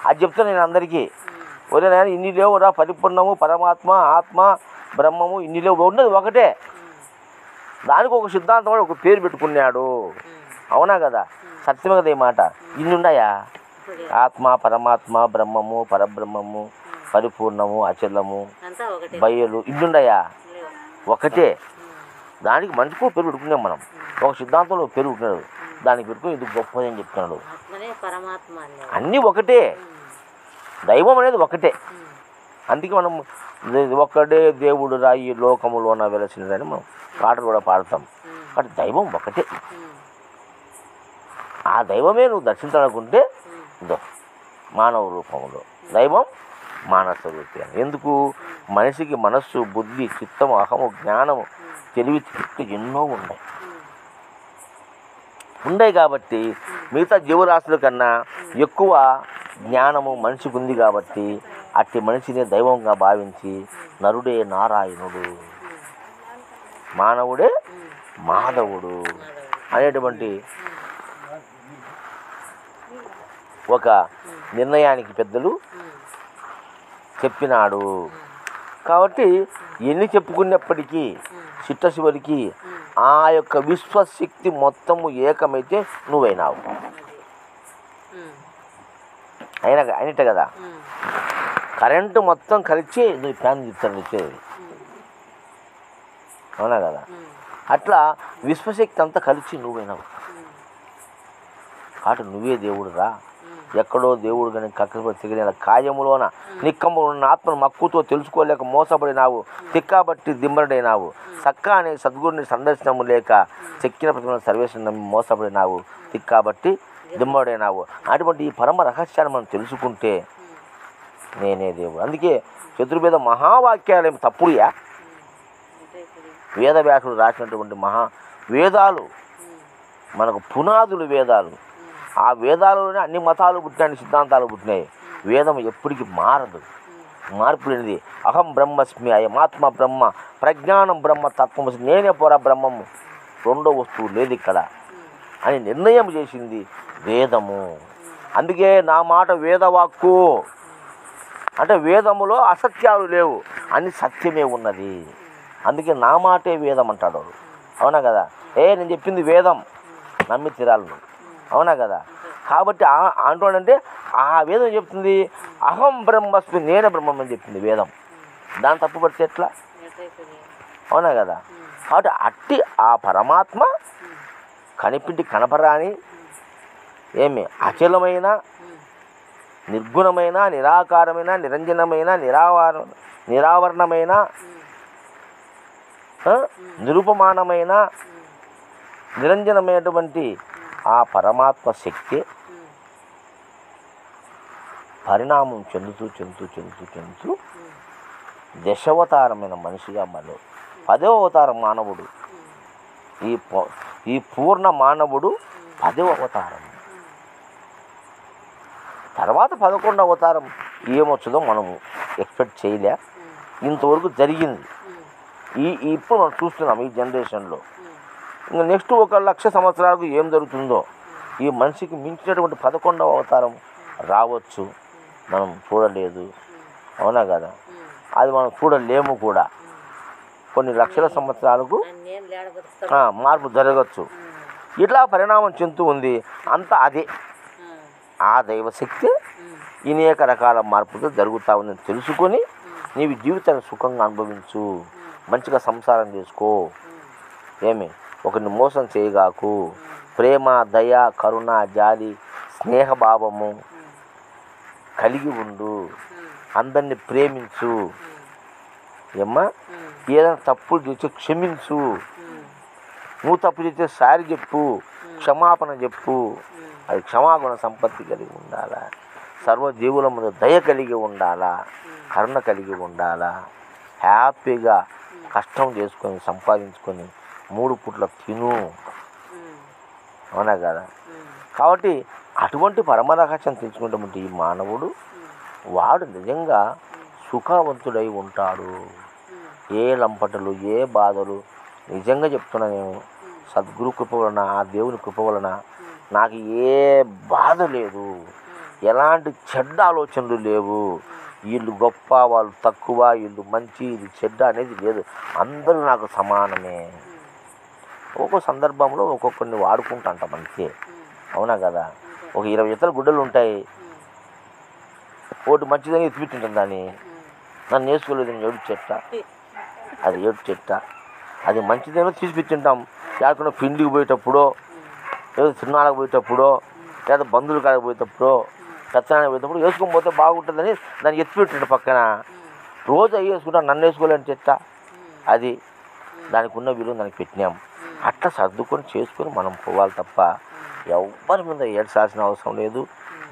అది చెప్తాను నేను అందరికీ. ఒరే నాయన ఇన్ని లేవురా, పరిపూర్ణము, పరమాత్మ, ఆత్మ, బ్రహ్మము ఇన్ని లేవు, ఉన్నది ఒకటే. దానికి ఒక సిద్ధాంతం ఒక పేరు పెట్టుకున్నాడు. అవునా కదా? సత్యమే కదా ఈ మాట. ఇన్ని ఉన్నాయా? ఆత్మ, పరమాత్మ, బ్రహ్మము, పరబ్రహ్మము, పరిపూర్ణము, అచలము, బయలు ఇన్నున్నాయా? ఒకటే. దానికి మంచికో పేరు పెట్టుకున్నాం మనం. ఒక సిద్ధాంతంలో పేరు పెట్టుకున్నాడు, దానికి పెట్టుకుని ఇది గొప్పది అని చెప్తున్నాడు. అన్నీ ఒకటే, దైవం అనేది ఒకటే. అందుకే మనం ఒక్కడే దేవుడు రా ఈ లోకములోన వెలసినదని మనం పాటలు కూడా పాడతాం. కాబట్టి దైవం ఒకటే. ఆ దైవమే నువ్వు దర్శించాలనుకుంటే ఇదో మానవ రూపంలో దైవం మానస రూపం. ఎందుకు? మనిషికి మనస్సు, బుద్ధి, చిత్తము, అహము, జ్ఞానము, తెలివి ఎన్నో ఉన్నాయి కాబట్టి మిగతా జీవరాశుల కన్నా ఎక్కువ జ్ఞానము మనిషికి ఉంది కాబట్టి అట్టి మనిషిని దైవంగా భావించి నరుడే నారాయణుడు, మానవుడే మాధవుడు అనేటువంటి ఒక నిర్ణయానికి పెద్దలు చెప్పినాడు. కాబట్టి ఎన్ని చెప్పుకున్నప్పటికీ చిట్టశివరికి ఆ యొక్క విశ్వశక్తి మొత్తము ఏకమైతే నువ్వైనావు. అయినట్ట కదా? కరెంటు మొత్తం కలిసి నువ్వు ఫ్యాన్ చెప్తాను వచ్చేది. అవునా కదా? అట్లా విశ్వశక్తి అంతా కలిసి నువ్వైనావు. కాబట్టి నువ్వే దేవుడు రా. ఎక్కడో దేవుడు కానీ కక్కపడి తిరిగిన కాయములోన నిక్కము ఉన్న ఆత్మను మక్కువతో తెలుసుకోలేక మోసపడినావు, తిక్కాబట్టి దిమ్మరుడైనావు. సక్క అనే సద్గురుని సందర్శనము లేక చెక్కిన ప్రతిమ సర్వేశ్వరుని నమ్మి మోసపడినావు, తిక్కాబట్టి దిమ్మరుడైనావు. అటువంటి ఈ పరమ రహస్యాన్ని మనం తెలుసుకుంటే నేనే దేవుడు. అందుకే చతుర్వేద మహావాక్యాలు తప్పుడుయా? వేదవ్యాసుడు రాసినటువంటి వేదాలు మనకు పునాదులు వేదాలు. ఆ వేదాలలోనే అన్ని మతాలు పుట్టినాయి, సిద్ధాంతాలు పుట్టినాయి. వేదం ఎప్పటికీ మారదు, మార్పు లేనిది. అహం బ్రహ్మస్మి, అయమాత్మ బ్రహ్మ, ప్రజ్ఞానం బ్రహ్మ, తత్వమసి, నేనే పోరా బ్రహ్మము, రెండో వస్తువు లేదు ఇక్కడ అని నిర్ణయం చేసింది వేదము. అందుకే నా మాట వేదవాక్కు అంటే వేదములో అసత్యాలు లేవు, అన్ని సత్యమే ఉన్నది. అందుకే నా మాటే వేదం అంటాడు. అవునా కదా? నేను చెప్పింది వేదం, నమ్మి తీరాలను. అవునా కదా? కాబట్టి అంటాడంటే ఆ వేదం చెప్తుంది అహం బ్రహ్మస్మి, నేనే బ్రహ్మం అని చెప్తుంది వేదం. దాన్ని తప్పుపడితే ఎట్లా? అవునా కదా? కాబట్టి అట్టి ఆ పరమాత్మ కనిపించి కనపరాని ఏమి అచలమైన, నిర్గుణమైన, నిరాకారమైన, నిరంజనమైన, నిరావరణమైన, నిరుపమానమైన, నిరంజనమైనటువంటి ఆ పరమాత్మ శక్తి పరిణామం చెందుతూ దశావతారమైన మనిషిగా మళ్ళీ 10వ అవతారం మానవుడు. ఈ పూర్ణ మానవుడు 10వ అవతారం. తర్వాత 11వ అవతారం ఏమొచ్చుదో మనము ఎక్స్పెక్ట్ చేయలే. ఇంతవరకు జరిగింది. ఇప్పుడు మనం చూస్తున్నాం ఈ జనరేషన్లో. ఇంకా నెక్స్ట్ 1,00,000 సంవత్సరాలకు ఏం జరుగుతుందో, ఈ మనిషికి మించినటువంటి 11వ అవతారం రావచ్చు. మనం చూడలేదు. అవునా కదా? అది మనం చూడలేము కూడా. కొన్ని లక్షల సంవత్సరాలకు మార్పు జరగచ్చు. ఇట్లా పరిణామం చెందుతూ ఉంది. అంతా అదే ఆ దైవశక్తి అనేక రకాల మార్పులు జరుగుతూ ఉందని తెలుసుకొని నీవు జీవితాన్ని సుఖంగా అనుభవించు, మంచిగా సంసారం చేసుకో. ఒకరిని మోసం చేయగాకు. ప్రేమ, దయ, కరుణ, జాలి, స్నేహభావము కలిగి ఉండు. అందరినీ ప్రేమించు. ఏదైనా తప్పులు చేస్తే క్షమించు. నువ్వు తప్పు చేస్తే సారీ చెప్పు, క్షమాపణ చెప్పు. అది క్షమాగుణ సంపత్తి కలిగి ఉండాలా. సర్వజీవుల ముందు దయ కలిగి ఉండాలా. కరుణ కలిగి ఉండాలా, హ్యాపీగా కష్టం చేసుకొని సంపాదించుకొని 3 పూట్ల తిను. అవునా కదా? కాబట్టి అటువంటి పరమరహస్యం తెలుసుకున్నటువంటి ఈ మానవుడు వాడు నిజంగా సుఖవంతుడై ఉంటాడు. ఏ లంపటలు, ఏ బాధలు, నిజంగా చెప్తున్నా నేను, సద్గురు కృప వలన, ఆ దేవుని కృప వలన నాకు ఏ బాధ లేదు, ఎలాంటి చెడ్డ ఆలోచనలు లేవు. వీళ్ళు గొప్ప, వాళ్ళు తక్కువ, వీళ్ళు మంచి, ఇది చెడ్డ అనేది లేదు. అందరూ నాకు సమానమే. ఒక్కో సందర్భంలో ఒక్కొక్కరిని వాడుకుంటా అంటాం అంతే. అవునా కదా? ఒక 20 జతల గుడ్డలు ఉంటాయి, ఒకటి మంచిదని ఎత్తిపెట్టింటాం దాన్ని. నన్ను నేర్చుకోలేదని ఏడు చెట్ట, అది ఏడు చెట్ట. అది మంచిదేమో తీసి పెట్టింటాం, లేకుండా పిండికి పోయేటప్పుడో, ఏదో తిరునాళ్ళకి పోయేటప్పుడో, లేదా బంధువుల కాడికి పోయేటప్పుడో, పెత్తనానికి పోయేటప్పుడు వేసుకొని పోతే బాగుంటుందని దాన్ని ఎత్తిపెట్టిండు పక్కన. రోజు అవి వేసుకుంటాం, నన్ను వేసుకోలేని చెట్ట. అది దానికి ఉన్న విలువ దానికి పెట్టినాం. అట్లా సర్దుకొని చేసుకొని మనం పోవాలి తప్ప ఎవరి మీద ఏడ్చాల్సిన అవసరం లేదు,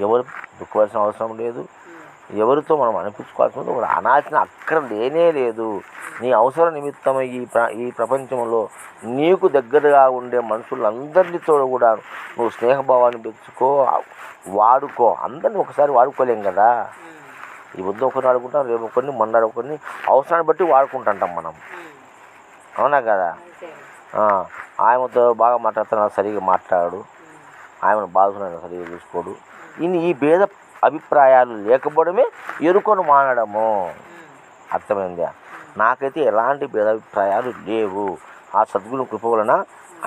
ఎవరు దుఃఖవలసిన అవసరం లేదు, ఎవరితో మనం అనిపించుకోవాల్సిన ఒకరు అనాల్సిన అక్కర లేనే లేదు. నీ అవసర నిమిత్తమై ఈ ప్రపంచంలో నీకు దగ్గరగా ఉండే మనుషులందరితో కూడా నువ్వు స్నేహభావాన్ని పెంచుకో, వాడుకో. అందరినీ ఒకసారి వాడుకోలేం కదా. ఈ వద్ద ఒకరిని వాడుకుంటాం, రేపు ఒకరిని, మొన్న ఒకరిని, అవసరాన్ని బట్టి వాడుకుంటుంటాం మనం. అవునా కదా? ఆయనతో బాగా మాట్లాడుతున్నా సరిగా మాట్లాడు, ఆయనను బాగున్నాడు సరిగా చూసుకోడు. ఈ భేద అభిప్రాయాలు లేకపోవడమే ఎరుకను మానడము. అర్థమైందా? నాకైతే ఎలాంటి భేదాభిప్రాయాలు లేవు. ఆ సద్గురు కృప వలన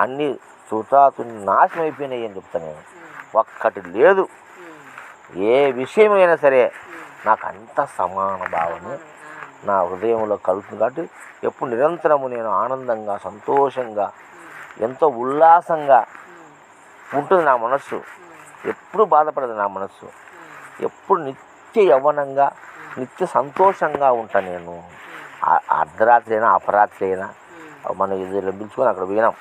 అన్ని తుటాతుని నాశనం అయిపోయినాయి అని చెప్తాను నేను. ఒక్కటి లేదు. ఏ విషయమైనా సరే నాకు అంత సమాన భావనే నా హృదయంలో కలుగుతుంది. కాబట్టి ఎప్పుడు నిరంతరము నేను ఆనందంగా, సంతోషంగా, ఎంతో ఉల్లాసంగా ఉంటుంది నా మనస్సు. ఎప్పుడు బాధపడదు నా మనస్సు. ఎప్పుడు నిత్య యవ్వనంగా, నిత్య సంతోషంగా ఉంటాను నేను. అర్ధరాత్రి అయినా, అపరాత్రి అయినా మనం ఎదురు పిలుచుకొని అక్కడ పోయినాం.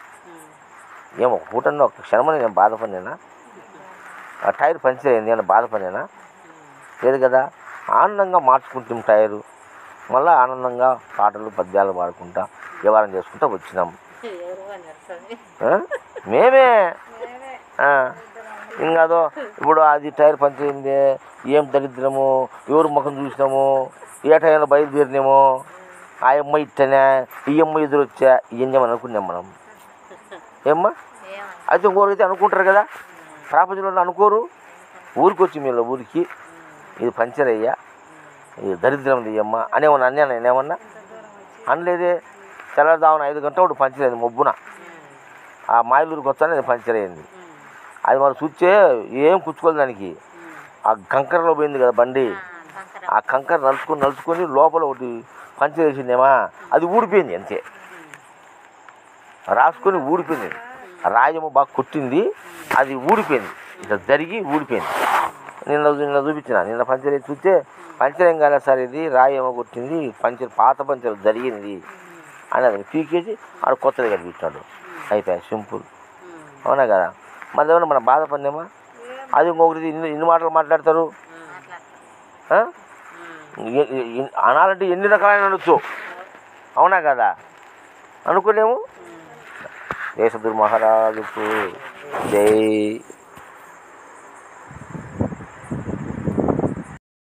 ఏమో ఒక పూటన్నా, ఒక క్షణమని నేను బాధపడినా, ఆ టైర్ పంచర్ అయింది అని బాధపడినా లేదు కదా. ఆనందంగా మార్చుకుంటాం టైరు. మళ్ళీ ఆనందంగా పాటలు పద్యాలు పాడుకుంటా వ్యవహారం చేసుకుంటా వచ్చినాం. మేమే ఇంకదో ఇప్పుడు అది టైర్ పంచర్ అయింది, ఏం దరిద్రము, ఎవరు ముఖం చూసినాము, ఏ టైంలో బయలుదేరినామో, ఆ అమ్మ ఇట్టనే, ఈ అమ్మ ఎదురు వచ్చా, ఇవన్నీ అనుకున్నాం మనం. ఏమ్మా అయితే ఇంకోరైతే అనుకుంటారు కదా, ప్రపంచంలో అనుకోరు. ఊరికి వచ్చి మీరు ఊరికి ఇది పంచర్ అయ్యా, ఇది దరిద్రం అయ్యమ్మ అనేమన్నా అన్నాను నేనేమన్నా అనలేదే. తెల్లదావున 5 గంటల ఒకటి పంచర్ అయింది మొబ్బున. ఆ మాయలూరుకి వచ్చాను, అది పంచర్ అయింది. అది మనం చూస్తే ఏం కూర్చుకోవాలి దానికి. ఆ కంకరలో పోయింది కదా బండి, ఆ కంకర నలుచుకొని లోపల ఒకటి పంచర్ వేసిందేమా, అది ఊడిపోయింది అంతే. రాసుకొని ఊడిపోయింది. రాయము బాగా కొట్టింది, అది ఊడిపోయింది. ఇట్లా జరిగి ఊడిపోయింది. నిన్న చూపించిన, నిన్న పంచర్ వేసి చూస్తే పంచర్ ఏం కాలేదు సార్, ఇది రాయేమో కొట్టింది, పంచర్ పాత పంచర్ జరిగింది అని అది పీకేసి ఆడు కొత్తది కనిపించాడు. అయిపోయాయి, సింపుల్. అవునా కదా? మన ఏమన్నా మనం బాధపడినామా? అది ఇంకొకటి ఇన్ని మాటలు మాట్లాడతారు. అనాలంటే ఎన్ని రకాలైన అనొచ్చు. అవునా కదా? అనుకోలేము. దేశదుర్ మహారాజుకు జై.